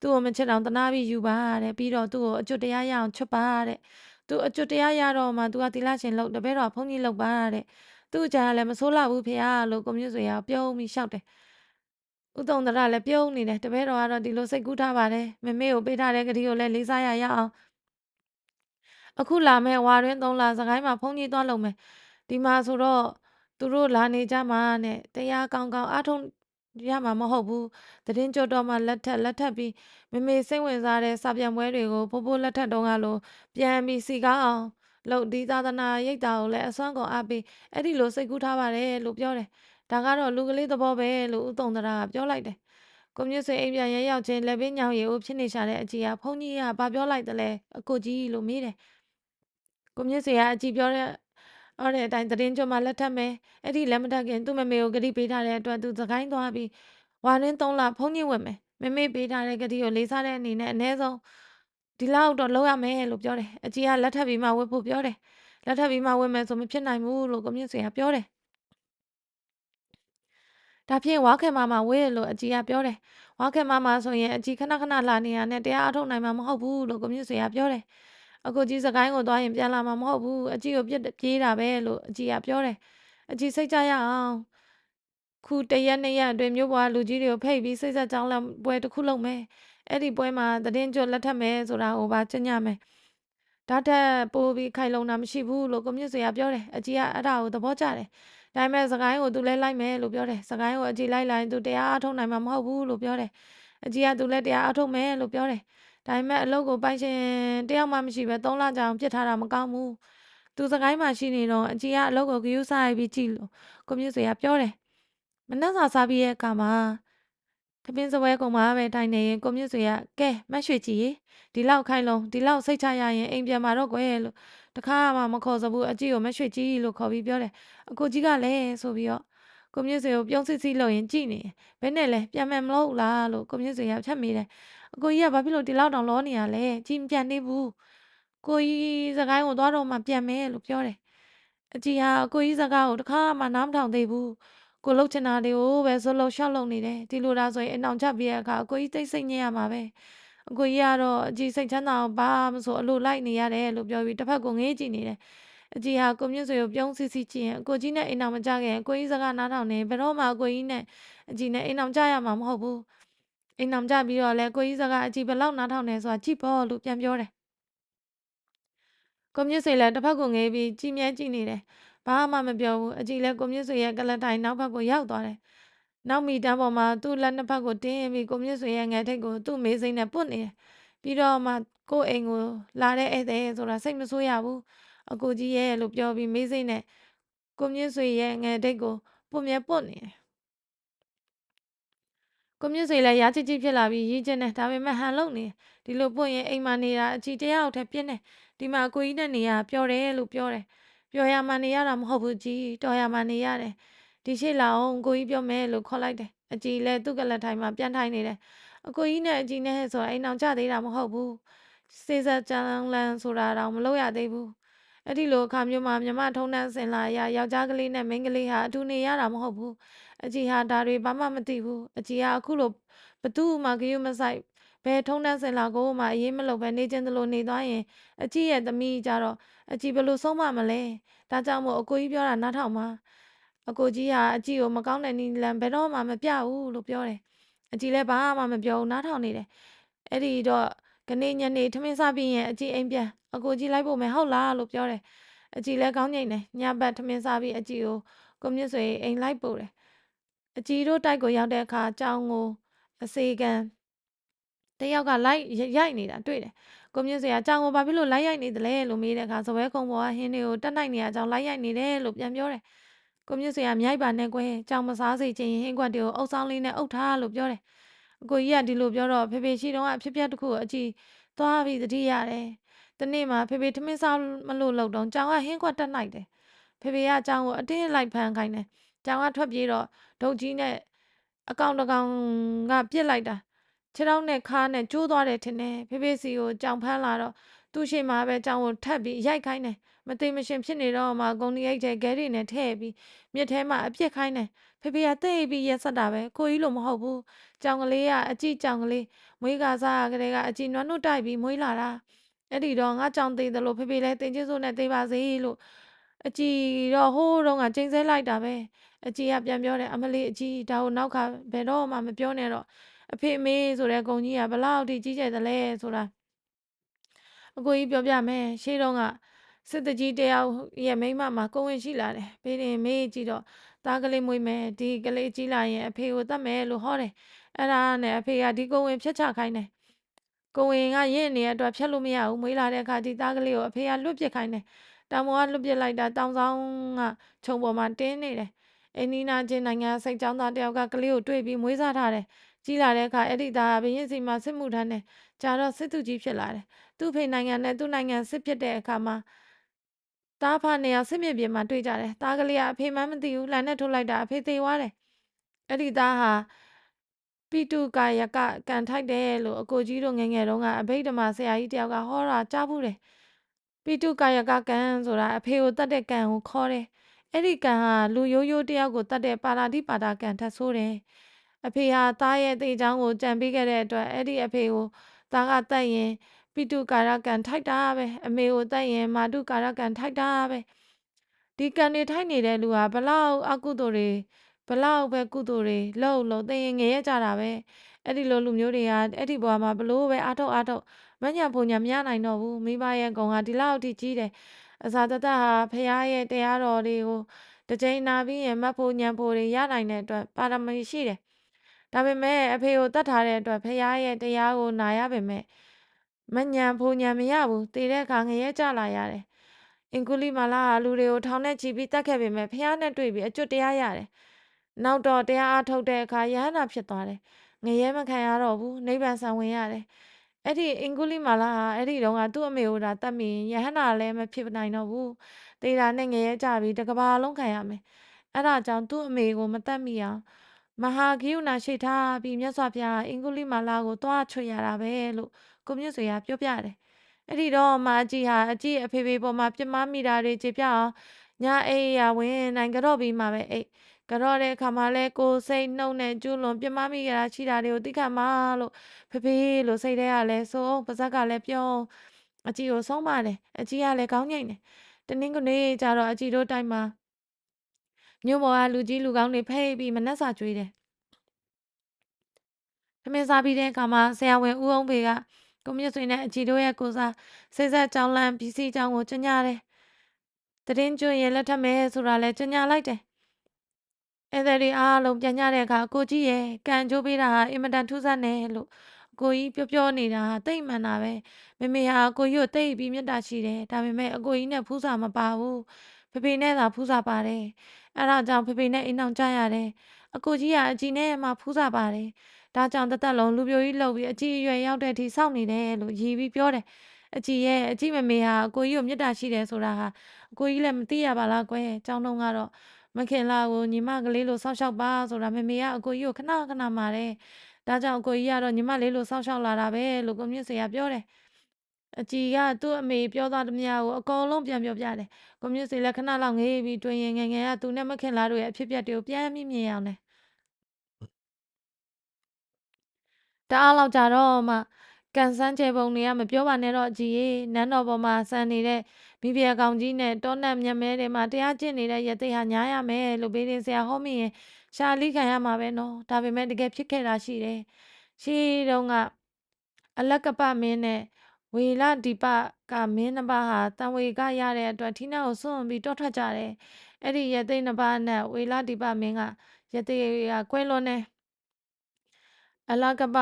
သူ့ကိုမချစ်အောင်တနာပြီးယူပါတဲ့ပြီးတော့သူ့ကိုအကျွတ်တရားရအောင်ချွတ်ပါတဲ့သူအကျွတ်တရားရတော့မှ तू ကသီလရှင်လုပ်တပည့်တော်ဘုန်းကြီးလုပ်ပါတဲ့သူ့အကြံကလည်းမဆိုးလှဘူးဖေဟာလို့ကိုမျိုးဆွေကပြုံးပြီးရှောက်တယ်ဦးတုံသရလည်းပြုံးနေတယ်တပည့်တော်ကတော့ဒီလိုစိတ်ကူးထားပါတယ်မမေကိုပေးထားတဲ့ဂတိကိုလည်းလေးစားရအောင်အခုလာမဲ့ဝါရင်း3လစကိုင်းမှာဖုန်းကြီးသွားလုံမယ်ဒီမှာဆိုတော့သူတို့လာနေကြမှာနဲ့တရားကောင်းကောင်းအားထုတ်ရမှာမဟုတ်ဘူးသတင်းကြွတော့မှလက်ထပ်ပြီးမမေစိတ်ဝင်စားတဲ့စာပြန်ပွဲတွေကိုဖိုးလက်ထက်တုန်းကလိုပြန်ပြီးစီကားအောင်လို့ဒီသာသနာရိပ်တာကိုလည်းအစွမ်းကုန်အားပေးအဲ့ဒီလိုစိတ်ကူးထားပါတယ်လို့ပြောတယ်ဒါကတော့လူကလေးသဘောပဲလို့ဦးတုံတရာကပြောလိုက်တယ်ကိုမြင့်ဆွေအိမ်ပြန်ရဲရောက်ချင်းလက်ပင်ညောင်ရီကိုဖြစ်နေရှာတဲ့အကြီးကဖုန်းကြီးကဘာပြောလိုက်တယ်လဲအကိုကြီးလို့မေးတယ်ကိုမြင့်ဆွေကအကြီးပြောတဲ့အတိုင်းသတင်းကြွမှာလက်ထပ်မယ်အဲ့ဒီလက်မထပ်ခင်သူ့မမေကိုဂတိပေးထားတဲ့အတွက်သူသခိုင်းသွားပြီးဝါရင်း3လဖုန်းကြီးဝင်မယ်မမေပေးထားတဲ့ဂတိကိုလေးစားတဲ့အနေနဲ့အ ਨੇ ဆုံးဒီလောက်တော့လုပ်ရမယ်လို့ပြောတယ်အကြီးကလက်ထပ်ပြီးမှဝတ်ဖို့ပြောတယ်လက်ထပ်ပြီးမှဝတ်မယ်ဆိုမဖြစ်နိုင်ဘူးလို့ကိုမြင့်ဆွေကပြောတယ်ဒါဖြင့်ဝါခင်မမဝေးလို့အကြီးကပြောတယ်ဝါခင်မမဆိုရင်အကြီးခဏခဏလာနေရနဲ့တရားအထုတ်နိုင်မှာမဟုတ်ဘူးလို့ကိုမြင့်ဆွေကပြောတယ်အကိုကြီးစကိုင်းကိုသွားရင်ပြန်လာမှာမဟုတ်ဘူးအကြီးကိုပြစ်ပြေးတာပဲလို့အကြီးကပြောတယ်အကြီးစိတ်ကြရအောင်ခုတရက်နှစ်ရက်အတွင်းမြို့ပေါ်လူကြီးတွေကိုဖိတ်ပြီးစိတ်ဆက်ကြောင်းလန့်ပွဲတစ်ခုလုပ်မယ်အဲ့ဒီပွဲမှာသတင်းကြွလက်ထပ်မယ်ဆိုတာကိုပါကျညမယ် ဒါထက်ပိုပြီးခိုင်လုံတာမရှိဘူးလို့ကိုမြင့်ဆွေကပြောတယ်အကြီးကအဲ့ဒါကိုသဘောကျတယ်ဒါပေမဲ့စကိုင်းကိုသူလည်းလိုက်မယ်လို့ပြောတယ်စကိုင်းကိုအကြီးလိုက်လိုက်သူတရားအထုတ်နိုင်မှာမဟုတ်ဘူးလို့ပြောတယ်အကြီးကသူလည်းတရားအထုတ်မယ်လို့ပြောတယ်ဒါပေမဲ့အလုပ်ကိုပိုင်ရှင်တယောက်မှမရှိပဲ3လကြာအောင်ပြစ်ထားတာမကောင်းဘူးသူစကိုင်းမှာရှိနေတော့အကြီးကအလုပ်ကိုဂရုစိုက်ပြီးကြည့်လို့ကိုမြင့်ဆွေကပြောတယ်မနှက်စာစားပြီးရဲ့အခါမှာတပင်းစပွဲကုံမှာပဲထိုင်နေရင်ကိုမြင့်ဆွေကကဲမတ်ရွှေကြည်ဒီလောက်ခိုင်လုံဒီလောက်စိတ်ချရရင်အိမ်ပြန်มาတော့ကွယ်လို့တခါမှမခေါ်စဘူးအကြီးကိုမရွှေကြည်လို့ခေါ်ပြီးပြောတယ်အကိုကြီးကလည်းဆိုပြီးတော့ကိုမြင့်ဆွေကိုပြုံးစစ်စစ်လို့ရင်ကြည်နေဘယ်နဲ့လဲပြန်မယ်မလို့လားလို့ကိုမြင့်ဆွေကဖြတ်မိတယ်အကိုကြီးကဘာဖြစ်လို့ဒီလောက်တောင်လောနေရလဲကြည်မပြန်သေးဘူးကိုကြီးစကိုင်းကိုသွားတော့မှပြန်မယ်လို့ပြောတယ်အကြီးဟာကိုကြီးစကားကိုတခါမှနားမထောင်သေးဘူးကိုလှုပ်ချင်တာတွေကိုပဲဆိုလို့ရှောက်လုံနေတယ်ဒီလိုဒါဆိုရင်အနောင်ချပြီးတဲ့အခါကိုကြီးတိတ်ဆိတ်ညစ်ရမှာပဲအကိုကြီးကတော့အကြီးစိတ်ချမ်းသာအောင်ဘာမဆိုအလိုလိုက်နေရတယ်လို့ပြောပြီးတစ်ဖက်ကိုငေးကြည့်နေတယ်အကြီးဟာကိုမြင့်ဆွေကိုပြုံးစစ်စစ်ကြည့်ရင်အကိုကြီးနဲ့အိမ်အောင်မကြခင်အကိုကြီးစကားနားထောင်နေဘယ်တော့မှအကိုကြီးနဲ့အကြီးနဲ့အိမ်အောင်ကြရမှာမဟုတ်ဘူးအိမ်အောင်ကြပြီးတော့လဲကိုကြီးစကားအကြီးဘယ်လောက်နားထောင်နေဆိုတာကြည့်ပေါ့လို့ပြန်ပြောတယ်ကိုမြင့်ဆွေလည်းတစ်ဖက်ကိုငေးပြီးကြည်မြဲကြည့်နေတယ်ဘာမှမပြောဘူးအကြီးလည်းကိုမြင့်ဆွေရဲ့ကလထိုင်နောက်ဘက်ကိုရောက်သွားတယ်နောက်မီတန်းပေါ်မှာသူ့လက်နှစ်ဖက်ကိုတင်းပြီးကိုမြင့်ဆွေရဲ့ငယ်ထိတ်ကိုသူ့မေးစိမ့်နဲ့ပုတ်နေတယ်ပြီးတော့မှကိုအိမ်ကိုလာတဲ့ဧည့်သည်ဆိုတာစိတ်မဆိုးရဘူးအကိုကြီးရဲ့လို့ပြောပြီးမေးစိမ့်နဲ့ကိုမြင့်ဆွေရဲ့ငယ်ထိတ်ကိုပုတ်မြဲပုတ်နေတယ်ကိုမြင့်ဆွေလည်းရာချစ်ကြီးဖြစ်လာပြီးရည်ကျင်တယ်ဒါပေမဲ့ဟန်လုံနေဒီလိုပွင့်ရင်အိမ်မှာနေတာအကြီးတယောက်တည်းပြင်းတယ်ဒီမှာအကိုကြီးနဲ့နေရပျော်တယ်လို့ပြောတယ်ပျော်ရမှနေရတာမဟုတ်ဘူးကြီးတော်ရမှနေရတယ်ဒီရှိလာအောင်ကိုကြီးပြောမယ်လို့ခေါ်လိုက်တယ်အကြီးလည်းသူ့ကလက်ထိုင်မှာပြန်ထိုင်နေတယ်အကိုကြီးနဲ့အကြီးနဲ့ဆိုအိမ်အောင်ကြသေးတာမဟုတ်ဘူးစေစကြံလန်ဆိုတာတော့မလုပ်ရသေးဘူးအဲ့ဒီလိုအခါမျိုးမှာမြမထုံးတန်းစင်လာရယောက်ျားကလေးနဲ့မိန်းကလေးဟာအတူနေရတာမဟုတ်ဘူးအကြီးဟာဒါတွေဘာမှမသိဘူးအကြီးဟာအခုလိုဘသူမှဂရုမစိုက်ဘယ်ထုံးတန်းစင်လာကိုမှအေးမလို့ပဲနေချင်းသလိုနေသွားရင်အကြီးရဲ့သမီးကြတော့အကြီးဘယ်လိုဆုံးမမလဲဒါကြောင့်မို့အကိုကြီးပြောတာနားထောင်ပါအကိုကြီးဟာအကြီးကိုမကောင်းတဲ့နီလန်ဘယ်တော့မှမပြဘူးလို့ပြောတယ်အကြီးလည်းဘာမှမပြောဘူးနားထောင်နေတယ်အဲ့ဒီတော့ကနေညနေထမင်းစားပြီးရင်အကြီးအိမ်ပြန်အကိုကြီးလိုက်ဖို့မယ်ဟုတ်လားလို့ပြောတယ်အကြီးလည်းကောင်းငိမ့်တယ်ညဘက်ထမင်းစားပြီးအကြီးကိုကိုမြင့်ဆွေအိမ်လိုက်ပို့တယ်အကြီးတို့တိုက်ကိုရောက်တဲ့အခါကြောင်ကိုအစေခံတယောက်ကလိုက်ရိုက်နေတာတွေ့တယ်ကိုမြင့်ဆွေကကြောင်ကိုဘာဖြစ်လို့လိုက်ရိုက်နေသလဲလို့မေးတဲ့အခါစပွဲကုံပေါ်ကဟင်းတွေကိုတက်နိုင်နေရကြောင်လိုက်ရိုက်နေတယ်လို့ပြန်ပြောတယ်ကိုမြင့်ဆွေကမြိုက်ပါနဲ့ကွယ်ကြောင်မစားစေချင်ရင်ဟင်းခွက်တွေကိုအုပ်ဆောင်လေးနဲ့အုပ်ထားလို့ပြောတယ်အကိုကြီးကဒီလိုပြောတော့ဖေဖေရှိတော့အဖြစ်ပြက်တစ်ခုအကြီးသွားပြီးသတိရတယ်တနေ့မှဖေဖေထမင်းစားမလို့လောက်တော့ကြောင်ကဟင်းခွက်တက်နိုင်တယ်ဖေဖေကကြောင်ကိုအတင်းလိုက်ဖမ်းခိုင်းတယ်ကြောင်ကထွက်ပြေးတော့ဒုတ်ကြီးနဲ့အကောင်တကောင်ကပြစ်လိုက်တာခြေထောက်နဲ့ခါနဲ့ကျိုးသွားတယ်ထင်တယ်ဖေဖေစီကိုကြောင်ဖမ်းလာတော့သူ့ရှိမှပဲကြောင်ကိုထပ်ပြီးရိုက်ခိုင်းတယ်မသိမရှင်ဖြစ်နေတော့မှဂုံဒီအိတ်ထဲဂဲတွေနဲ့ထည့်ပြီးမြစ်ထဲမှာအပြစ်ခိုင်းတယ်ဖေဖေကတိတ်ပြီးရက်ဆက်တာပဲကိုကြီးလိုမဟုတ်ဘူးကြောင်ကလေးကအကြည့်ကြောင်ကလေးမွေးကစားကလေးကအကြည့်နွမ်းနုတိုက်ပြီးမွေးလာတာအဲ့ဒီတော့ငါကြောင်သေးတယ်လို့ဖေဖေလည်းတင်ချင်းစိုးနဲ့သေးပါစေလို့အကြည့်တော့ဟိုးတော့ကချိန်ဆလိုက်တာပဲအကြည့်ကပြန်ပြောတယ်အမလေးအကြည့်ဒါကိုနောက်ခါဘယ်တော့မှမပြောနဲ့တော့အဖေအမေဆိုတဲ့ဂုံကြီးကဘလောက်ထိကြီးကျယ်သလဲဆိုတာအကိုကြီးပြောပြမယ်ရှေးတုန်းကစစ်တကြီးတယောက်ရဲ့မိန်းမမှာကိုဝင်ရှိလာတယ်ဘေးရင်မေးကြည့်တော့သားကလေးမွေးမယ်ဒီကလေးကြီးလာရင်အဖေကိုတတ်မယ်လို့ဟောတယ်အဲ့ဒါနဲ့အဖေကဒီကိုဝင်ဖြတ်ချခိုင်းတယ်ကိုဝင်ကရင့်နေတဲ့အတွက်ဖြတ်လို့မရဘူးမွေးလာတဲ့အခါဒီသားကလေးကိုအဖေကလွတ်ပစ်ခိုင်းတယ်တောင်ပေါ်ကလွတ်ပစ်လိုက်တာတောင်ဆောင်ကခြုံပေါ်မှာတင်းနေတယ်အိန္ဒိနာချင်းနိုင်ငံစိတ်ကြောင်းသားတယောက်ကကလေးကိုတွေ့ပြီးမွေးစားထားတယ်ကြီးလာတဲ့အခါအဲ့ဒီသားကဘရင်စီမှာစစ်မှုထမ်းတယ်ကြာတော့စစ်သူကြီးဖြစ်လာတယ်သူ့ဖေနိုင်ငံနဲ့သူ့နိုင်ငံစစ်ဖြစ်တဲ့အခါမှာသားဖာနေအောင်စစ်မြေပြင်မှာတွေ့ကြတယ်သားကလေးကအဖေမှမသိဘူးလမ်းနဲ့ထုတ်လိုက်တာအဖေသေးသွားတယ်အဲ့ဒီသားဟာပိတုကာယကကံထိုက်တယ်လို့အကိုကြီးတို့ငယ်ငယ်တုန်းကအဘိဓမ္မာဆရာကြီးတယောက်ကဟောတာကြားဘူးတယ်ပိတုကာယကကံဆိုတာအဖေကိုတတ်တဲ့ကံကိုခေါ်တယ်အဲ့ဒီကံဟာလူရိုးရိုးတယောက်ကိုတတ်တဲ့ပါဠိပါဒကံထက်ဆိုးတယ်အဖေဟာသားရဲ့သေချောင်းကိုကြံပေးခဲ့တဲ့အတွက်အဲ့ဒီအဖေကိုသားကတတ်ရင်ပိတုကာရကံထိုက်တာပဲအမေကိုတတ်ရင်မာတုကာရကံထိုက်တာပဲဒီကံတွေထိုက်နေတဲ့လူဟာဘလောက်အကုသိုလ်တွေဘလောက်ပဲကုသိုလ်တွေလှုပ်လို့သိရင်ငရဲကြတာပဲ အဲ့ဒီလိုလူမျိုးတွေကအဲ့ဒီဘဝမှာဘလို့ပဲအားထုတ်မညံဖုန်ညာမရနိုင်တော့ဘူးမိဘရဲ့ဂုဏ်ကဒီလောက်ထိကြီးတယ်အစာတတဟာဖရာရဲ့တရားတော်တွေကိုတစ်ချိန်နာပြီးရင်မတ်ဖို့ညံဖို့တွေရနိုင်တဲ့အတွက်ပါရမီရှိတယ်ဒါပေမဲ့အဖေကိုတတ်ထားတဲ့အတွက်ဖရာရဲ့တရားကိုနာရပေမဲ့မညံဖို့ညံမရဘူးတည်တဲ့အခါငရဲကြလာရတယ်အင်္ဂုလိမာလာဟာလူတွေကိုထောင်နဲ့ချီပြီးတတ်ခဲ့ပေမဲ့ဖရာနဲ့တွေ့ပြီးအကျွတ်တရားရတယ်နောက်တော့တရားအားထုတ်တဲ့အခါယဟန္တာဖြစ်သွားတယ်ငရဲမခံရတော့ဘူးနိဗ္ဗာန်ဆံဝင်ရတယ်အဲ့ဒီအင်္ဂုလိမာလာဟာအဲ့ဒီတုန်းကသူ့အမေကိုဒါတတ်မိရင်ယဟန္တာလည်းမဖြစ်နိုင်တော့ဘူးတေတာနဲ့ငရဲကြပြီးတကဘာလုံးခံရမယ်အဲ့ဒါကြောင့်သူ့အမေကိုမတတ်မိအောင်မဟာဂိယုဏရှိထားပြီးမြတ်စွာဘုရားအင်္ဂုလိမာလာကိုတွားချွေရတာပဲလို့ကိုမြတ်စွာဘုရားပြောပြတယ်အဲ့ဒီတော့မအကြီးဟာအကြီးအဖေဖေပေါ်မှာပြမမိတာတွေကြပြအောင်ညာအိယာဝင်နိုင်ကြတော့ပြီးမှပဲအိတ်ကြော့တဲ့အခါမှာလဲကိုစိတ်နှုတ်နဲ့ကျူးလွန်ပြမမိရတာရှိတာတွေကိုသိခတ်မှာလို့ဖေဖေလို့စိတ်ထဲကလည်းစိုးပါဇက်ကလည်းပြုံးအကြီးကိုဆုံးပါတယ်အကြီးကလည်းကောင်းငိမ့်တယ်တနင်္ဂနွေကျတော့အကြီးတို့တိုင်းမှာမြို့ပေါ်ကလူကြီးလူကောင်းတွေဖိတ်ပြီးမနှက်စာကျွေးတယ်သမင်းစားပြီးတဲ့အခါမှာဆရာဝန်ဦးအောင်ဖေကကိုမြင့်ဆွေနဲ့အကြီးတို့ရဲ့ကိုစားစိတ်ဆက်ကြောင်းလန့်ပစ္စည်းကြောင်းကိုကြညာတယ်တရင်ကျွရင်လက်ထပ်မယ်ဆိုတာလဲကြညာလိုက်တယ်ဧည့်သည်တွေအားလုံးပြန်ကြတဲ့အခါကိုကြီးရဲ့ကံကြိုးပေးတာဟာအင်မတန်ထူးဆန်းတယ်လို့ကိုကြီးပြောနေတာဟာတိတ်မှန်တာပဲမမေဟာကိုကြီးကိုတိတ်ပြီးမြတ်တာရှိတယ်ဒါပေမဲ့အကိုကြီးနဲ့ဖူးစာမပါဘူးဖေဖေနဲ့သာဖူးစာပါတယ်အဲ့ဒါကြောင့်ဖေဖေနဲ့အိမ်အောင်ကြရတယ်အကိုကြီးကအကြီးနဲ့မှဖူးစာပါတယ်ဒါကြောင့်တသက်လုံးလူပြိုကြီးလှုပ်ပြီးအကြီးအရွယ်ရောက်တဲ့အထိစောင့်နေတယ်လို့ရည်ပြီးပြောတယ်အကြီးရဲ့အကြီးမမေဟာအကိုကြီးကိုမြတ်တာရှိတယ်ဆိုတာဟာအကိုကြီးလည်းမသိရပါလားကွယ်ကျောင်းတုန်းကတော့မခင်လာကိုညီမကလေးလိုစောင့်ရှောက်ပါဆိုတာမမေကအကိုကြီးကိုခဏခဏမှာတယ်ဒါကြောင့်အကိုကြီးကတော့ညီမလေးလိုစောင့်ရှောက်လာတာပဲလို့ကိုမြင့်စရာပြောတယ်အကြီးကသူ့အမေပြောသွားသမျှကိုအကုန်လုံးပြန်ပြောပြတယ်ကိုမြင့်စီလည်းခဏလောက်ငေးပြီးတွင်ရင်ငယ်ငယ်ကသူနဲ့မခင်လာတို့ရဲ့အဖြစ်အပျက်တွေကိုပြန်မြင်အောင်တယ်တအားလောက်ကြတော့မှကန်ဆန်းကျဲပုံတွေကမပြောပါနဲ့တော့အကြီးရေနန်းတော်ပေါ်မှာဆန်နေတဲ့မိဖုရားကောင်ကြီးနဲ့တောနတ်မြတ်မဲတွေမှာတရားကျင့်နေတဲ့ရသေးဟာညားရမယ်လို့ဘေးရင်ဆရာဟောမိရင်ရှာလိခံရမှာပဲနော်ဒါပေမဲ့တကယ်ဖြစ်ခဲ့တာရှိတယ်ရှိတုန်းကအလက်ကပမင်းနဲ့ဝေလဒီပကမင်းနှစ်ပါးဟာတန်ဝေကရတဲ့အတွက်ထီနာကိုစွန့်ပြီးတောထွက်ကြတယ်အဲ့ဒီရသေးနှစ်ပါးနဲ့ဝေလဒီပမင်းကရသေးကကွဲလွန်တယ်အလကပ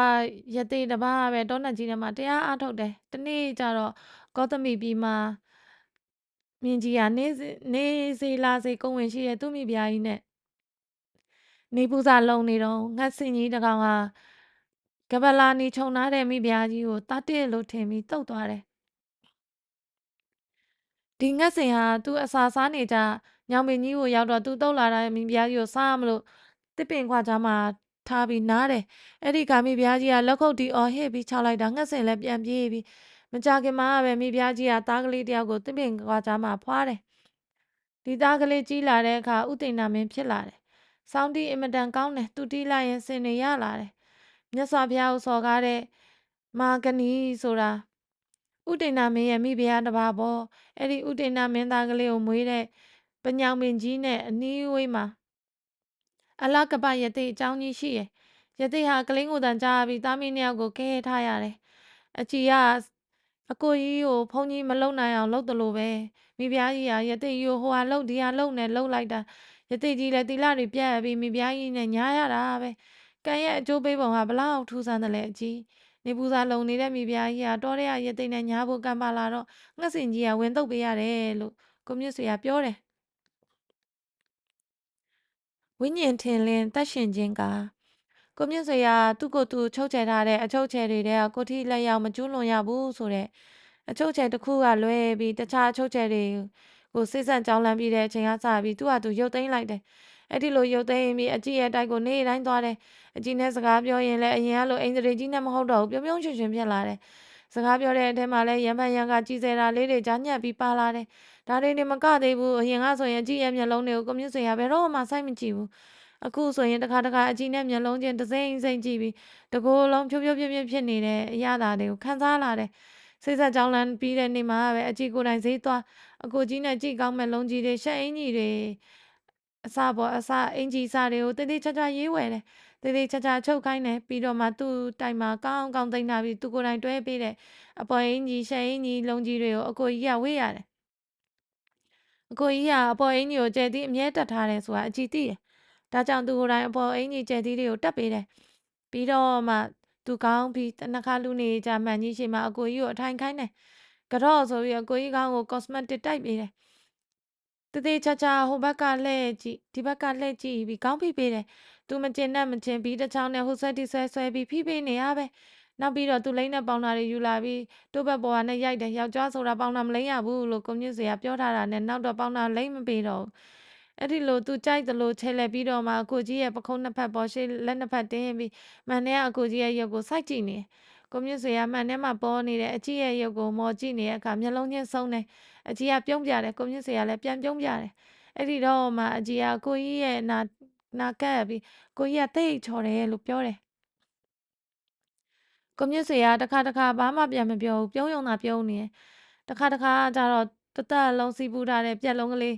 ယတိတပါးပဲတောနတ်ကြီးထဲမှာတရားအားထုတ်တယ်တနေ့ကျတော့ကောသမီပြည်မှာမြင်းကြီးကနေစေလာစေကုံဝင်ရှိတဲ့သူမိဖုရားကြီးနဲ့နေပူစာလုံနေတော့ငှက်စင်ကြီးတကောင်ဟာကပလာနီခြုံထားတဲ့မိဖုရားကြီးကိုတတ်တဲ့လို့ထင်ပြီးတုတ်သွားတယ်ဒီငှက်စင်ဟာသူအစာစားနေကြညောင်ပင်ကြီးကိုရောက်တော့သူတုတ်လာတဲ့မိဖုရားကြီးကိုစားမလို့တစ်ပင်ခွာကြားမှာထားပြီးနားတယ်အဲ့ဒီကမိဖုရားကြီးကလက်ခုပ်တီအော်ဟစ်ပြီးခြောက်လိုက်တာငှက်စင်လည်းပြန်ပြေးပြီးမကြခင်မှာပဲမိဖုရားကြီးကသားကလေးတယောက်ကိုတစ်ပင်ခွာကြားမှာဖွားတယ်ဒီသားကလေးကြီးလာတဲ့အခါဥသိဏမင်းဖြစ်လာတယ်စောင်းတီးအင်မတန်ကောင်းတယ်သူတီးလိုက်ရင်စင်တွေရလာတယ်မြတ်စွာဘုရားကိုစော်ကားတဲ့မာဂနီဆိုတာဥဒိဏမင်းရဲ့မိဖုရားတစ်ပါးပေါ့အဲ့ဒီဥဒိဏမင်းသားကလေးကိုမွေးတဲ့ပညောင်ပင်ကြီးနဲ့အနီးဝေးမှာအလကပယတိအကြောင်းကြီးရှိရယ်ယတိဟာကလင်းကိုတန်ကြားပြီးသားမီးနှစ်ယောက်ကိုကဲထားရတယ်အချီကအကိုကြီးကိုဖုန်းကြီးမလုံနိုင်အောင်လုပ်တယ်လို့ပဲမိဖုရားကြီးကယတိကြီးကိုဟိုဟာလှုပ်ဒီဟာလှုပ်နဲ့လှုပ်လိုက်တာယတိကြီးလည်းတီလာတွေပြတ်ပြီးမိဖုရားကြီးနဲ့ညားရတာပဲကံရဲ့အကျိုးပေးပုံဟာဘလောက်ထူးဆန်းတယ်လဲအကြီးနေပူစာလုံနေတဲ့မိဖုရားကြီးကတော်တဲ့ရသိနဲ့ညားဖို့ကံပါလာတော့ငှက်စင်ကြီးကဝင်တုတ်ပေးရတယ်လို့ကိုမြင့်ဆွေကပြောတယ်ဝိညာဉ်ထင်လင်းတက်ရှင်ခြင်းကကိုမြင့်ဆွေကသူ့ကိုယ်သူချုပ်ချယ်ထားတဲ့အချုပ်ချယ်တွေတဲ့ကိုထိလက်ရောက်မကျူးလွန်ရဘူးဆိုတဲ့အချုပ်ချယ်တစ်ခုကလွဲပြီးတခြားအချုပ်ချယ်တွေကိုစိတ်ဆက်ကြောင်းလန့်ပြီးတဲ့အချိန်ကစပြီးသူ့ဟာသူရုပ်သိမ်းလိုက်တယ်အဲ့ဒီလိုရုပ်သိမ်းပြီးအကြည့်ရဲ့တိုက်ကိုနေ့တိုင်းသွားတယ်အကြည့်နဲ့စကားပြောရင်လည်းအရင်ကလိုအိမ်စရိကြီးနဲ့မဟုတ်တော့ဘူးပြုံးပြုံးရွှင်ရွှင်ဖြစ်လာတယ်စကားပြောတဲ့အထက်မှာလည်းရံဖန်ရံကကြီးစဲတာလေးတွေကြားညက်ပြီးပါလာတယ်ဒါတွေနေမကသေးဘူးအရင်ကဆိုရင်အကြည့်ရဲ့မျက်လုံးတွေကိုကိုမြင့်ဆွေကဘယ်တော့မှစိုက်မကြည့်ဘူးအခုဆိုရင်တခါအကြည့်နဲ့မျက်လုံးချင်းတစိမ့်စိမ့်ကြည့်ပြီးတကိုယ်လုံးဖြိုးဖြိုးပြင်းပြင်းဖြစ်နေတဲ့အရာတွေကိုခံစားလာတယ်စိတ်ဆက်ကြောင်းလန့်ပြီးတဲ့နေ့မှာပဲအကြည့်ကိုယ်တိုင်ဈေးသွားအကိုကြီးနဲ့ကြည့်ကောင်းမဲ့လုံးကြီးတွေရှက်အင်းကြီးတွေအစပေါ်အစအင်ကြီးစားတွေကိုတိတ်တိတ်ချာချာရေးဝယ်တယ်တ သေးသေးချာချာချုပ်ခိုင်းတယ်ပြီးတော့မှသူ့တိုင်မှာကောင်းကောင်းသိမ့်ထားပြီးသူကိုယ်တိုင်တွဲပေးတယ်အပေါ်အင်ကြီးရှယ်အင်ကြီးလုံကြီးတွေကိုအကိုကြီးကဝေ့ရတယ်အကိုကြီးကအပေါ်အင်ကြီးကိုကျဲသီးအမြဲတက်ထားတယ်ဆိုတာအကြည့်သိတယ်ဒါကြောင့်သူကိုယ်တိုင်အပေါ်အင်ကြီးကျဲသီးတွေကိုတက်ပေးတယ်ပြီးတော့မှသူကောင်းပြီးနှခါလူနေကြမှန်ကြီးရှိမှအကိုကြီးကိုအထိုင်ခိုင်းတယ်ကတော့ဆိုပြီးအကိုကြီးကောင်းကို cosmetic တိုက်ပေးတယ်တသေးချာချာဟိုဘက်ကလှည့်ကြည့်ဒီဘက်ကလှည့်ကြည့်ပြီးကောင်းဖိပေးတယ်သူမကျင်နဲ့မကျင်ပြီးတစ်ချောင်းနဲ့ဟိုဆွဲတီဆွဲပြီးဖိပေးနေရပဲနောက်ပြီးတော့သူလိမ့်နဲ့ပေါင်တာတွေယူလာပြီးတိုးဘက်ပေါ်ကနေရိုက်တယ်ယောက်ျားဆိုတာပေါင်တာမလိမ့်ရဘူးလို့ကွန်မြူစရာပြောထားတာနဲ့နောက်တော့ပေါင်တာလိမ့်မပေးတော့အဲ့ဒီလိုသူကြိုက်တယ်လို့ချဲလဲပြီးတော့မှအကိုကြီးရဲ့ပခုံးနှစ်ဖက်ပေါ်ရှိလက်နှစ်ဖက်တင်းပြီးမှန်တဲ့အကိုကြီးရဲ့ရုပ်ကိုစိုက်ကြည့်နေကွန်မြူစရာမှန်ထဲမှာပေါ်နေတဲ့အကြီးရဲ့ရုပ်ကိုမော်ကြည့်နေတဲ့အခါမျက်လုံးချင်းဆုံးတယ်အကြီးကပြုံးပြတယ်ကွန်မြူစရာလည်းပြန်ပြုံးပြတယ်အဲ့ဒီတော့မှအကြီးကကိုကြီးရဲ့နာကပ်ပြီးကိုကြီးကတိတ်ချော်တယ်လို့ပြောတယ်ကွန်မြူစရာတစ်ခါဘာမှပြန်မပြောဘူးပြုံးယုံတာပြုံးနေတယ်တစ်ခါကျတော့တသက်လုံးစီးပူးထားတဲ့ပြက်လုံးကလေး